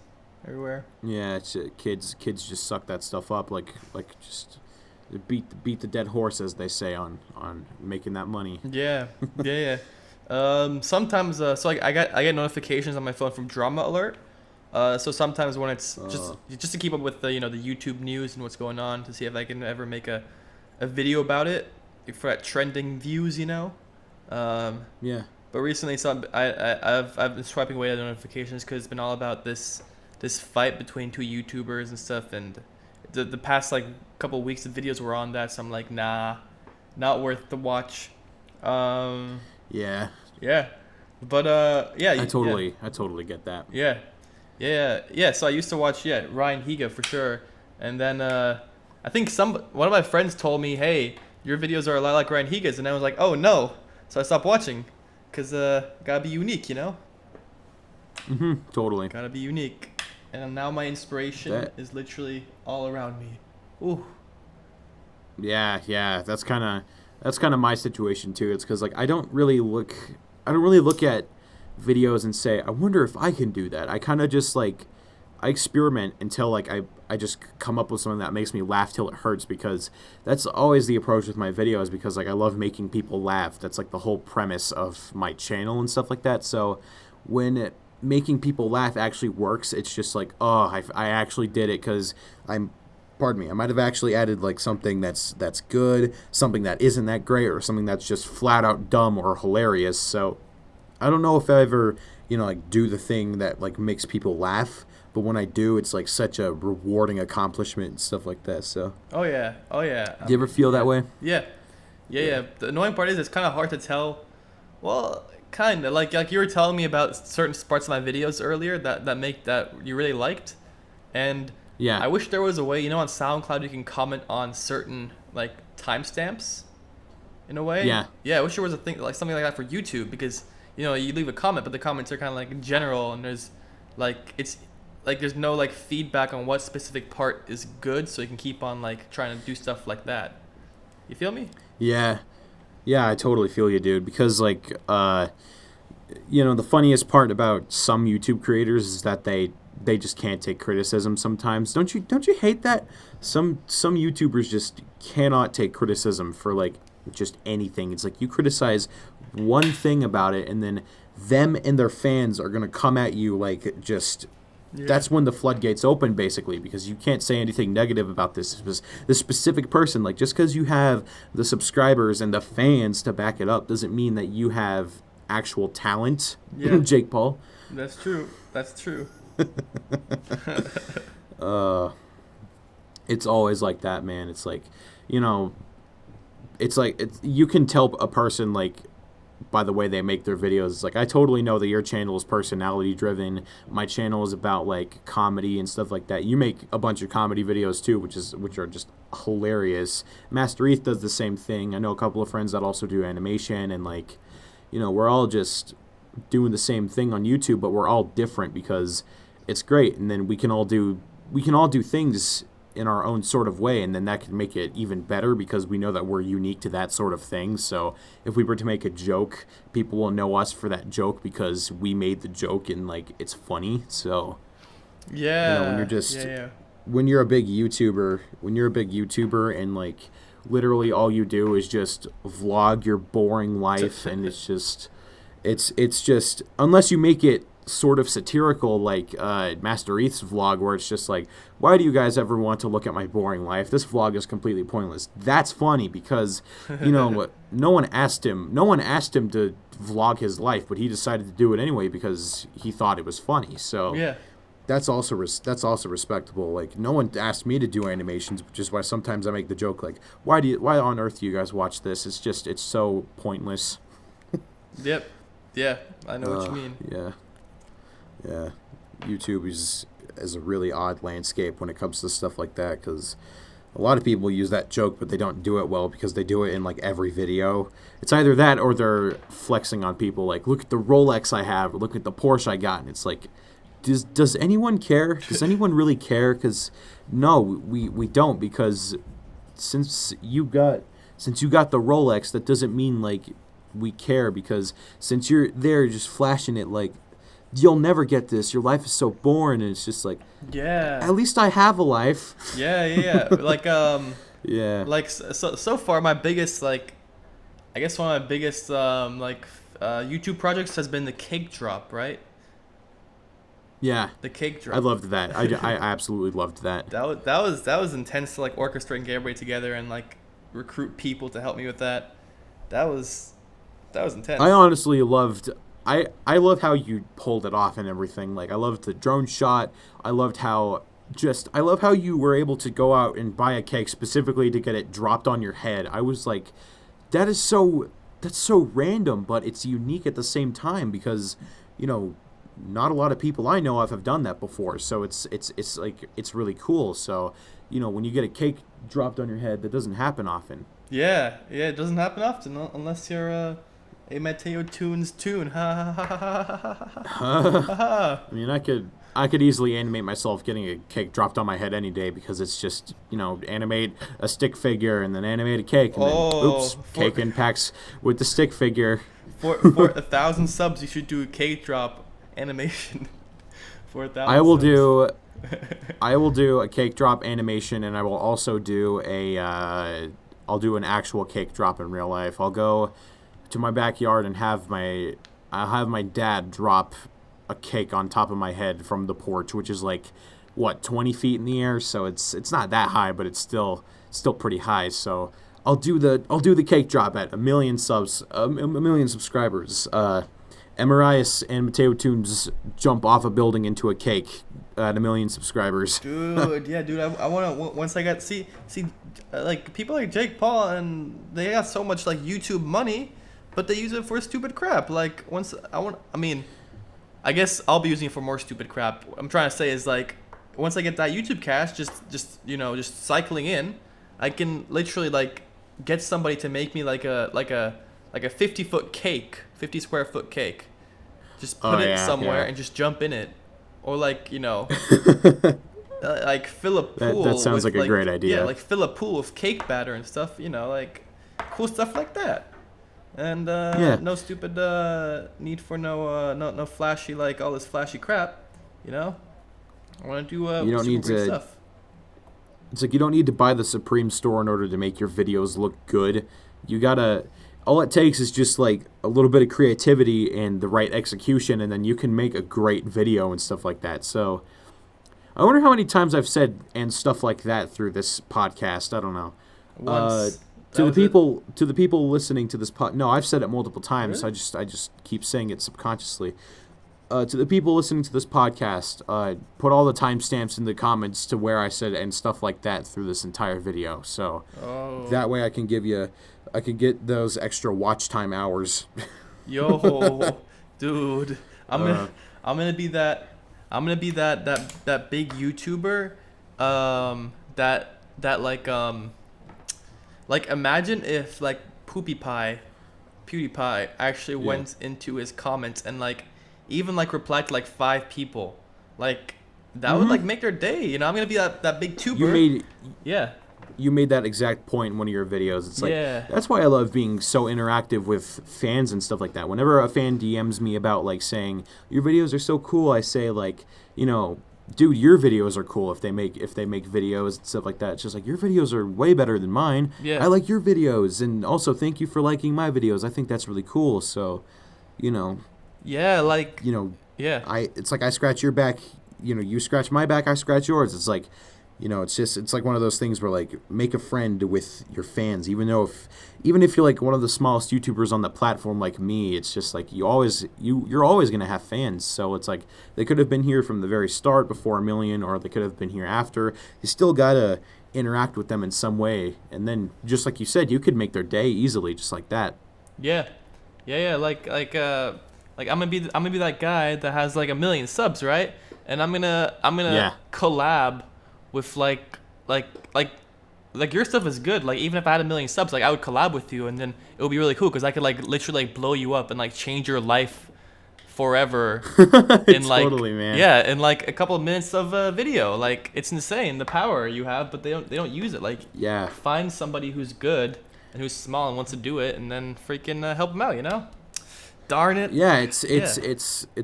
everywhere. Yeah, it's kids just suck that stuff up, like just beat the dead horse, as they say, on making that money. Yeah. Sometimes so like I get notifications on my phone from Drama Alert. So sometimes when it's just to keep up with the the YouTube news and what's going on, to see if I can ever make a video about it for that trending views, Yeah. But recently, I've been swiping away the notifications because it's been all about this fight between two YouTubers and stuff, and the past like couple weeks the videos were on that, so I'm like, nah, not worth the watch. Yeah. But yeah. I totally get that. Yeah. So I used to watch Ryan Higa for sure, and then I think one of my friends told me, hey, your videos are a lot like Ryan Higa's, and I was like, oh no, so I stopped watching. Because gotta be unique, Totally. Gotta be unique. And now my inspiration is literally all around me. Ooh. Yeah. That's kind of my situation too. It's because like I don't really look at videos and say, I wonder if I can do that. I kind of just like, I experiment until like I just come up with something that makes me laugh till it hurts, because that's always the approach with my videos, because like I love making people laugh. That's like the whole premise of my channel and stuff like that. So when making people laugh actually works, it's just like, oh, I actually did it, because I might have actually added like something that's good, something that isn't that great, or something that's just flat out dumb or hilarious. So I don't know if I ever like do the thing that like makes people laugh, but when I do, it's like such a rewarding accomplishment and stuff like that. So. Oh yeah. Do you ever feel that way? Yeah. The annoying part is it's kind of hard to tell. Well, kind of like you were telling me about certain parts of my videos earlier that you really liked, and yeah, I wish there was a way, on SoundCloud you can comment on certain like timestamps, in a way. Yeah. I wish there was a thing like something like that for YouTube, because you leave a comment, but the comments are kind of like general, and there's like there's no like feedback on what specific part is good, so you can keep on like trying to do stuff like that. You feel me? Yeah, I totally feel you, dude. Because like, the funniest part about some YouTube creators is that they just can't take criticism sometimes. Don't you hate that? Some YouTubers just cannot take criticism for like just anything. It's like you criticize one thing about it, and then them and their fans are gonna come at you like just. Yeah. That's when the floodgates open, basically, because you can't say anything negative about this specific person. Like, just because you have the subscribers and the fans to back it up doesn't mean that you have actual talent. Yeah. Jake Paul. That's true. It's always like that, man. It's like, you can tell a person like by the way they make their videos. It's like, I totally know that your channel is personality driven. My channel is about like comedy and stuff like that. You make a bunch of comedy videos too, which are just hilarious. Master ETH does the same thing. I know a couple of friends that also do animation, and like, we're all just doing the same thing on YouTube, but we're all different because it's great. And then we can all do things in our own sort of way, and then that can make it even better because we know that we're unique to that sort of thing. So if we were to make a joke, people will know us for that joke because we made the joke and like it's funny. So when you're just when you're a big YouTuber and like literally all you do is just vlog your boring life and it's just unless you make it sort of satirical like Master ETH's vlog, where it's just like, why do you guys ever want to look at my boring life? This vlog is completely pointless. That's funny because no one asked him to vlog his life, but he decided to do it anyway because he thought it was funny. So that's also respectable. Like, no one asked me to do animations, which is why sometimes I make the joke like, why on earth do you guys watch this? It's so pointless. Yep. Yeah, I know what you mean. Yeah. YouTube is a really odd landscape when it comes to stuff like that, because a lot of people use that joke, but they don't do it well because they do it in like every video. It's either that or they're flexing on people, like, look at the Rolex I have, or look at the Porsche I got, and it's like, does anyone care? Does anyone really care? Because no, we don't, because since you got the Rolex, that doesn't mean like we care, because since you're there just flashing it, like, you'll never get this, your life is so boring, and it's just like, yeah, at least I have a life. Yeah. Like yeah, like so far my biggest, like, I guess one of my biggest YouTube projects has been the cake drop, right? Yeah, the cake drop. I loved that. I absolutely loved that. That was intense to like orchestrate and get everybody together and like recruit people to help me with that. That was intense. I honestly loved. I love how you pulled it off and everything. Like, I loved the drone shot. I love how you were able to go out and buy a cake specifically to get it dropped on your head. I was like, that's so random, but it's unique at the same time, because, you know, not a lot of people I know of have done that before. So it's like, it's really cool. So, you know, when you get a cake dropped on your head, that doesn't happen often. Yeah, it doesn't happen often unless you're a Mateo Tunes tune. Ha ha ha ha ha ha. I mean, I could easily animate myself getting a cake dropped on my head any day, because it's just, you know, animate a stick figure and then animate a cake, and then oops, cake impacts with the stick figure. For 1,000 subs, you should do a cake drop animation. For 1,000 I will subs. do I will do a cake drop animation, and I will also do I'll do an actual cake drop in real life. I'll go to my backyard and have my dad drop a cake on top of my head from the porch, which is like, what, 20 feet in the air. So it's not that high, but it's still pretty high. So I'll do the cake drop at 1 million subs, a million subscribers. Emerrias and Mateo Tunes jump off a building into a cake at 1 million subscribers. Dude, yeah, dude. I want to, once I got see like people like Jake Paul, and they got so much like YouTube money, but they use it for stupid crap. Like, I guess I'll be using it for more stupid crap. What I'm trying to say is, like, once I get that YouTube cash, just cycling in, I can literally like get somebody to make me like a 50-foot cake, 50 square foot cake. Just put it somewhere and just jump in it, or like, you know, like fill a pool. That sounds with, like a great idea. Yeah, like fill a pool with cake batter and stuff. You know, like cool stuff like that. And no stupid need for no flashy, like all this flashy crap. You know, I want to do you don't need to stuff. It's like, you don't need to buy the Supreme store in order to make your videos look good. You gotta. All it takes is just like a little bit of creativity and the right execution, and then you can make a great video and stuff like that. So I wonder how many times I've said and stuff like that through this podcast. I don't know. Once. To the people listening to this no, I've said it multiple times. Really? So I just keep saying it subconsciously. To the people listening to this podcast, put all the timestamps in the comments to where I said and stuff like that through this entire video. So that way I can get those extra watch time hours. Yo, dude, I'm gonna be that big YouTuber, like imagine if like PewDiePie actually went into his comments and like even like replied to like 5 people, like that would like make their day. You know, I'm gonna be that big tuber. You made that exact point in one of your videos. It's like, that's why I love being so interactive with fans and stuff like that. Whenever a fan DMs me about like saying your videos are so cool, I say like, you know, dude, your videos are cool if they make videos and stuff like that. It's just like, your videos are way better than mine. I like your videos, and also thank you for liking my videos. I think that's really cool. So, you know. It's like I scratch your back, you know, you scratch my back, I scratch yours. It's like, It's like one of those things where like make a friend with your fans, even if you're like one of the smallest YouTubers on the platform like me, it's just like you're always gonna have fans. So it's like they could have been here from the very start before a million, or they could have been here after. You still gotta interact with them in some way, and then just like you said, you could make their day easily, just like that. Yeah, yeah. Like I'm gonna be that guy that has like 1 million subs, right? And I'm gonna Yeah. collab with like your stuff is good. Like even if I had 1 million subs, like I would collab with you, and then it would be really cool because I could like literally like blow you up and like change your life forever in like Totally, man. yeah, in like a couple of minutes of video. Like it's insane the power you have, but they don't use it. Like Yeah. find somebody who's good and who's small and wants to do it, and then freaking help them out. Darn it. Yeah, it's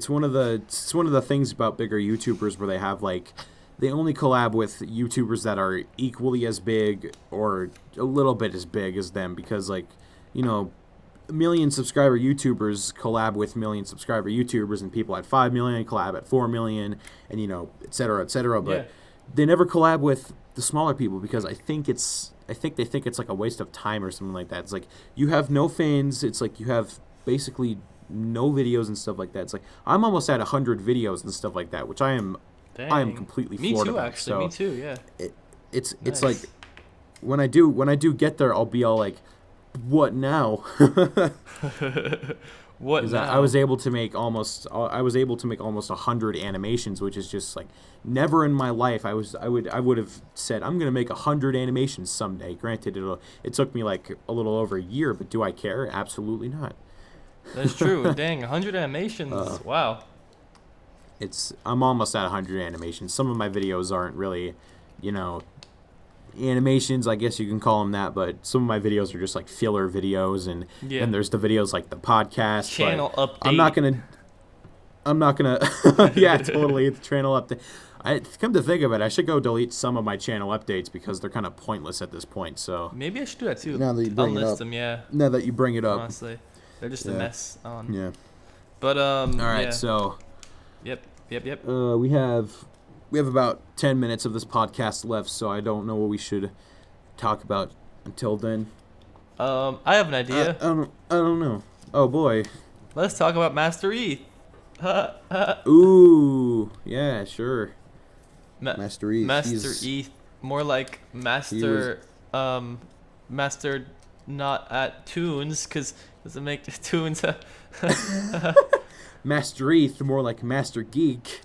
one of the things about bigger YouTubers where they have like they only collab with YouTubers that are equally as big or a little bit as big as them, because like, million subscriber YouTubers collab with million subscriber YouTubers, and people at 5 million collab at 4 million, and et cetera, et cetera. But Yeah. they never collab with the smaller people because I think they think it's like a waste of time or something like that. It's like you have no fans. It's like you have basically no videos and stuff like that. It's like I'm almost at 100 videos and stuff like that, which I am Dang. completely Me floored too, about. actually. So Me too. Yeah. it's Nice. like when I do get there, I'll be all like, what now? What 'Cause now? I was able to make almost 100 animations, which is just like never in my life I would have said I'm gonna make 100 animations someday. Granted, it took me like a little over a year, but do I care? Absolutely not. That's true. Dang, 100 animations. Wow. I'm almost at 100 animations. Some of my videos aren't really, animations, I guess you can call them that, but some of my videos are just like filler videos, and Yeah. then there's the videos like the podcast. Channel but update. I'm not gonna. Yeah, totally. The channel update. Come to think of it, I should go delete some of my channel updates because they're kind of pointless at this point. So Maybe I should do that too. Now that you bring it Unlist up. them, yeah. now that you bring it up, Honestly, they're just a Yeah. mess on. yeah. But All right, yeah. so Yep. we have about 10 minutes of this podcast left, so I don't know what we should talk about until then. I have an idea. I don't know. Oh boy. Let's talk about Master ETH. Ooh, yeah, sure. Master ETH. Master ETH, more like Master, Master not at Tunes, because doesn't make Tunes. Master ETH, more like Master Geek.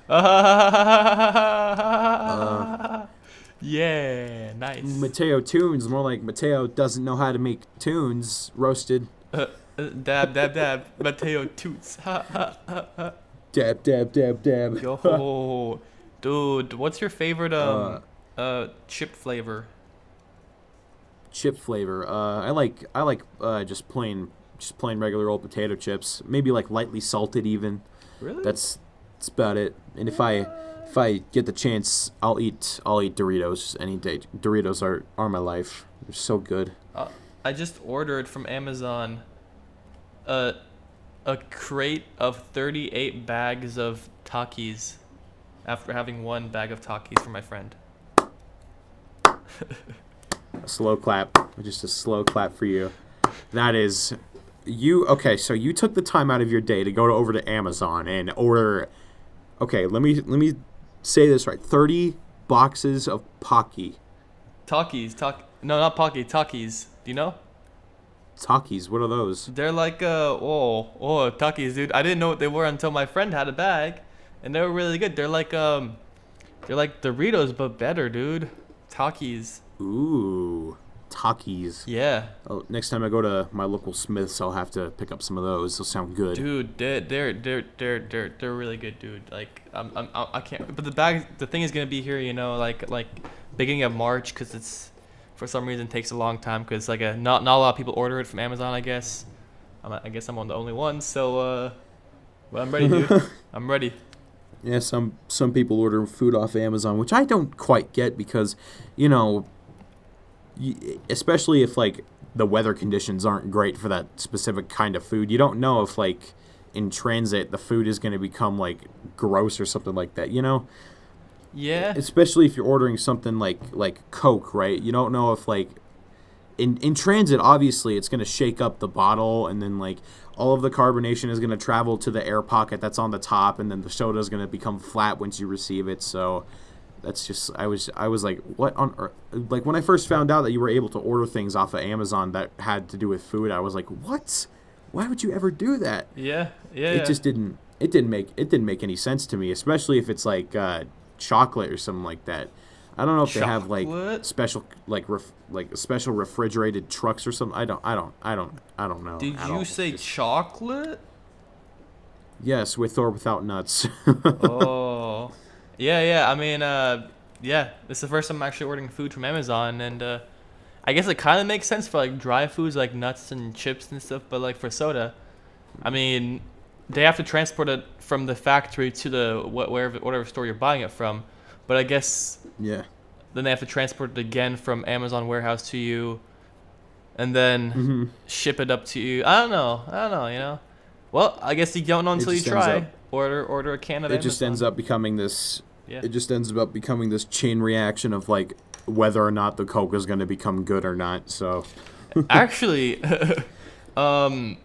Yeah, nice. Mateo Tunes, more like Mateo doesn't know how to make tunes. Roasted. Dab, Mateo Toots. Dab, dab, dab, dab. Yo, dude, what's your favorite chip flavor? Chip flavor. I like just plain regular old potato chips. Maybe like lightly salted even. Really? That's about it. And if I get the chance, I'll eat Doritos any day. Doritos are my life. They're so good. I just ordered from Amazon a crate of 38 bags of Takis after having one bag of Takis for my friend. A slow clap. Just a slow clap for you. That is you. Okay, so you took the time out of your day to go over to Amazon and order. Okay, let me say this right. 30 boxes of Pocky. No, not Pocky, Takis. Do you know? Takis, what are those? They're like Takis, dude. I didn't know what they were until my friend had a bag, and they were really good. They're like Doritos but better, dude. Takis. Ooh, Takis. Yeah. Oh, next time I go to my local Smith's, I'll have to pick up some of those. They'll sound good. Dude, they're really good, dude. Like I can't. But the thing is gonna be here, like beginning of March, because it's for some reason takes a long time, because like not a lot of people order it from Amazon. I guess I guess I'm one of the only ones. So but I'm ready, dude. I'm ready. Yeah, some people order food off Amazon, which I don't quite get because, especially if like the weather conditions aren't great for that specific kind of food. You don't know if like in transit the food is going to become like gross or something like that, Yeah. especially if you're ordering something like Coke, right? You don't know if like in transit, obviously it's going to shake up the bottle, and then like all of the carbonation is going to travel to the air pocket that's on the top, and then the soda is going to become flat once you receive it. So that's just I was like, what on earth? Like when I first found out that you were able to order things off of Amazon that had to do with food, I was like, what? Why would you ever do that? Yeah. Yeah. It just didn't make any sense to me, especially if it's like chocolate or something like that. I don't know if they have like special special refrigerated trucks or something. I don't know. Did you say chocolate? Yes, with or without nuts. Oh. Yeah. I mean, yeah. This is the first time I'm actually ordering food from Amazon, and I guess it kind of makes sense for like dry foods like nuts and chips and stuff, but like for soda, I mean, they have to transport it from the factory to the whatever store you're buying it from. But I guess yeah. Then they have to transport it again from Amazon warehouse to you, and then ship it up to you. I don't know. You know. Well, I guess you don't know until you try. Order a can of Amazon. Just ends up becoming this. Yeah. It just ends up becoming this chain reaction of like whether or not the Coke is going to become good or not. So. Actually, on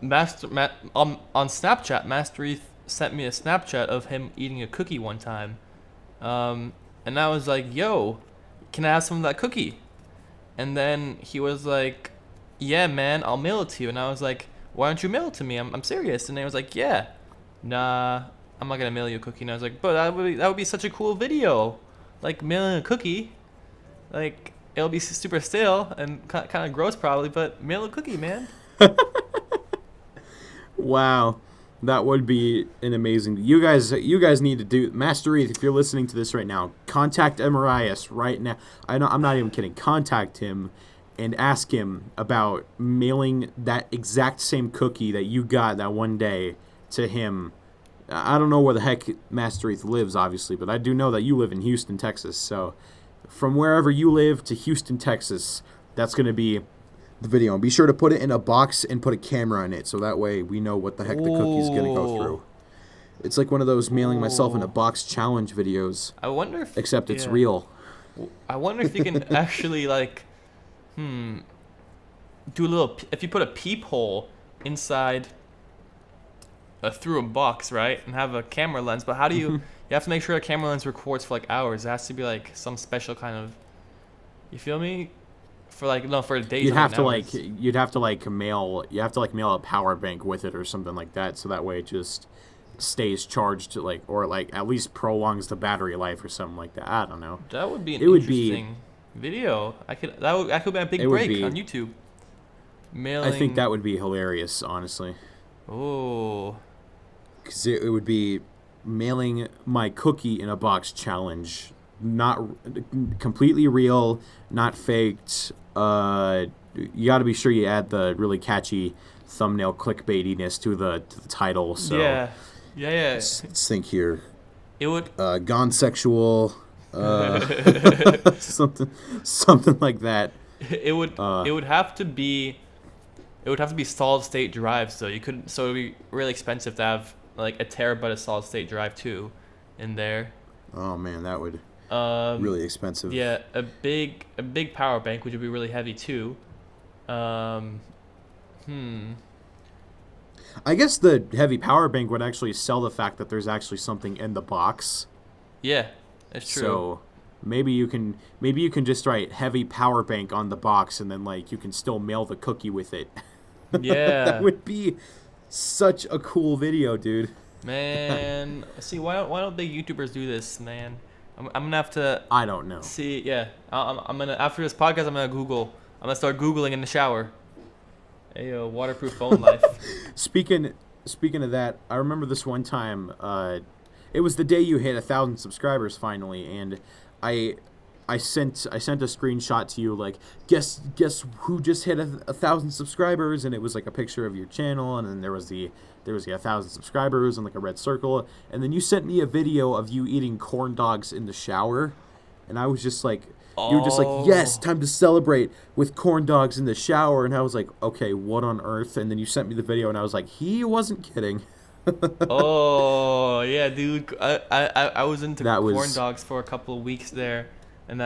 Snapchat, Master Eth sent me a Snapchat of him eating a cookie one time. And I was like, yo, can I have some of that cookie? And then he was like, yeah, man, I'll mail it to you. And I was like, why don't you mail it to me? I'm serious. And he was like, yeah, nah, I'm not going to mail you a cookie. And I was like, but that would be such a cool video. Like, mailing a cookie. Like, it'll be super stale and kind of gross probably, but mail a cookie, man. Wow. That would be an amazing. You guys need to do. Master Eth, if you're listening to this right now, contact Emerrias right now. I'm not even kidding. Contact him and ask him about mailing that exact same cookie that you got that one day to him. I don't know where the heck Master Eth lives, obviously, but I do know that you live in Houston, Texas. So from wherever you live to Houston, Texas, that's going to be the video. And be sure to put it in a box and put a camera in it, so that way we know what the heck the cookie's gonna go through. It's like one of those mailing myself in a box challenge videos. I wonder if except it's real. I wonder if you can actually like do a little, if you put a peephole inside through a box, right, and have a camera lens, but how do you you have to make sure a camera lens records for like hours. It has to be like some special kind of, you feel me? For like for days. You'd have to mail a power bank with it or something like that, so that way it just stays charged or at least prolongs the battery life or something like that. I don't know. That would be an interesting video. That could be a big break on YouTube. Mailing. I think that would be hilarious, honestly. Oh. Because it would be mailing my cookie in a box challenge. Not completely real, not faked. You got to be sure you add the really catchy thumbnail clickbaitiness to the title. So yeah. Let's think here. It would gone sexual, something like that. It would have to be solid state drive. So it would be really expensive to have like a terabyte of solid state drive too, in there. Oh man, that would. Really expensive. Yeah, a big power bank, which would be really heavy too. I guess the heavy power bank would actually sell the fact that there's actually something in the box. Yeah, that's true. So maybe you can just write heavy power bank on the box, and then like you can still mail the cookie with it. Yeah, that would be such a cool video, dude. Man, see, why don't big YouTubers do this, man? I'm gonna have to. I don't know. See, yeah, I'm gonna, after this podcast, I'm gonna start Googling in the shower. Hey, waterproof phone life. Speaking of that, I remember this one time. It was the day you hit 1,000 subscribers finally, and I sent a screenshot to you like, guess who just hit 1,000 subscribers, and it was like a picture of your channel, and then there was the 1,000 subscribers and like a red circle, and then you sent me a video of you eating corn dogs in the shower, and I was just like, you were just like, yes, time to celebrate with corn dogs in the shower, and I was like, okay, what on earth? And then you sent me the video, and I was like, he wasn't kidding. Oh yeah, dude. I was into That corn was dogs for a couple of weeks there, and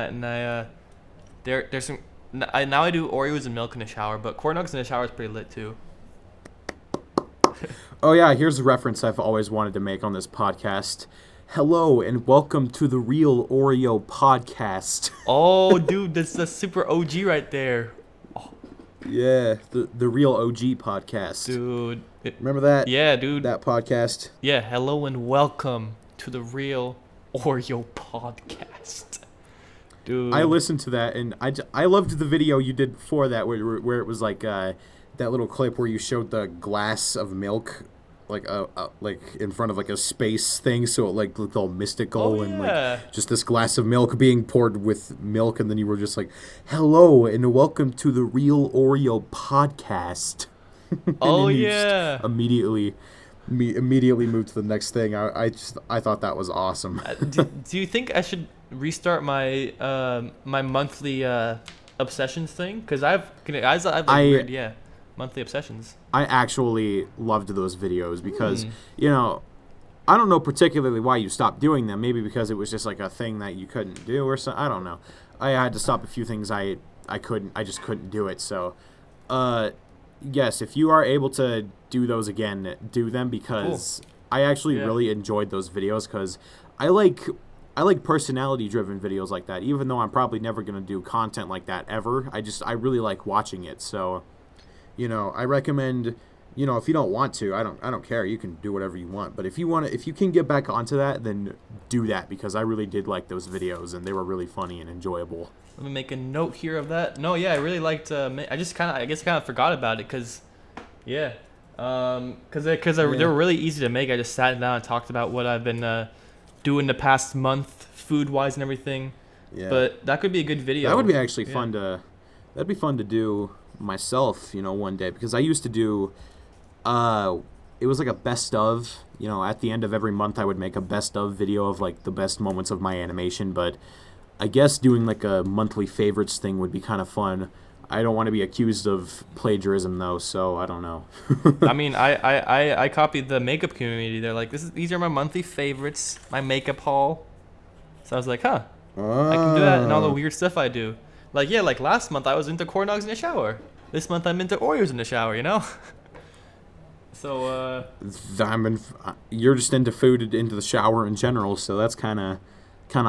there's some. Now I do Oreos and milk in the shower, but corn dogs in the shower is pretty lit too. Oh yeah, here's a reference I've always wanted to make on this podcast. Hello and welcome to the Real Oreo Podcast. Oh, dude, that's the super OG right there. Yeah, the Real OG Podcast. Dude. Remember that? Yeah, dude. That podcast? Yeah, hello and welcome to the Real Oreo Podcast. Dude. I listened to that, and I loved the video you did before that, where it was like that little clip where you showed the glass of milk, like in front of like a space thing, so it like looked all mystical and like just this glass of milk being poured with milk, and then you were just like, "Hello and welcome to the Real Oreo Podcast." Oh yeah! Immediately moved to the next thing. I thought that was awesome. Do you think I should restart my my monthly obsessions thing? Because I've like weird monthly obsessions. I actually loved those videos because I don't know particularly why you stopped doing them. Maybe because it was just like a thing that you couldn't do or something. I don't know. I had to stop a few things I just couldn't do it. So yes, if you are able to do those again, do them because I actually really enjoyed those videos because I like personality-driven videos like that. Even though I'm probably never going to do content like that ever, I really like watching it. So, I recommend, if you don't want to, I don't care. You can do whatever you want. But if you can get back onto that, then do that because I really did like those videos and they were really funny and enjoyable. Let me make a note here of that. No, yeah, I really liked. I guess kind of forgot about it because they were really easy to make. I just sat down and talked about what I've been doing the past month, food wise and everything. Yeah. But that could be a good video. That would be actually fun to. That'd be fun to do myself, one day because I used to do. It was like a best of. At the end of every month, I would make a best of video of like the best moments of my animation, but. I guess doing like a monthly favorites thing would be kind of fun. I don't want to be accused of plagiarism though, so I don't know. I mean, I copied the makeup community. They're like, these are my monthly favorites, my makeup haul. So I was like, I can do that and all the weird stuff I do. Like last month I was into corn dogs in the shower. This month I'm into Oreos in the shower, So you're just into food into the shower in general, so that's kind of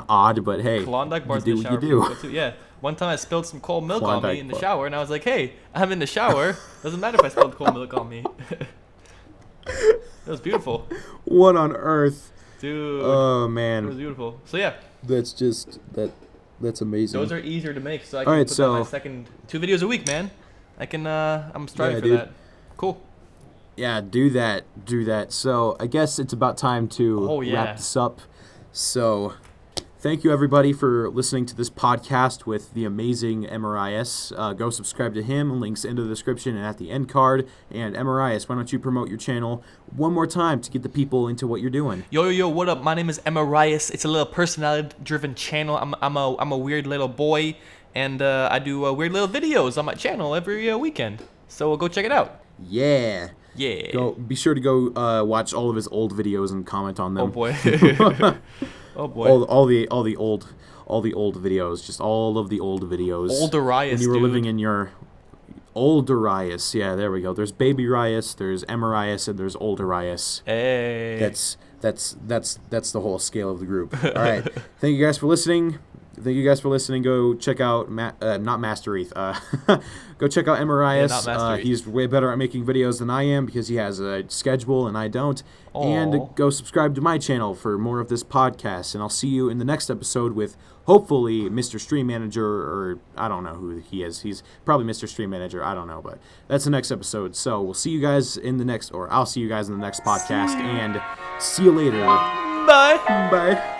odd, but hey, Klondike bars you do what you do. Yeah. One time I spilled some cold milk on me in the shower, and I was like, hey, I'm in the shower. Doesn't matter if I spilled cold milk on me. It was beautiful. What on earth? Dude. Oh, man. It was beautiful. So, yeah. That's amazing. Those are easier to make, so I can put my second 2 videos a week, man. I'm striving for that. Cool. Yeah, do that. So, I guess it's about time to wrap this up. So... Thank you, everybody, for listening to this podcast with the amazing Emerrias. Go subscribe to him. Links in the description and at the end card. And Emerrias, why don't you promote your channel one more time to get the people into what you're doing? Yo, what up? My name is Emerrias. It's a little personality-driven channel. I'm a weird little boy, and I do weird little videos on my channel every weekend. So go check it out. Yeah. Be sure to go watch all of his old videos and comment on them. Oh boy. Oh boy! All the old videos, just all of the old videos. Olderias, when you were living in your Olderias. Yeah, there we go. There's Baby Rias, there's Emerrias, and there's Olderias. Hey. That's the whole scale of the group. All right. Thank you guys for listening. Go check out not Master ETH. Go check out Emerrias. He's way better at making videos than I am because he has a schedule and I don't. Aww. And go subscribe to my channel for more of this podcast. And I'll see you in the next episode with hopefully Mr. Stream Manager, or I don't know who he is. He's probably Mr. Stream Manager. I don't know, but that's the next episode. So we'll see you guys in the next, or I'll see you guys in the next podcast. And see you later. Bye. Bye.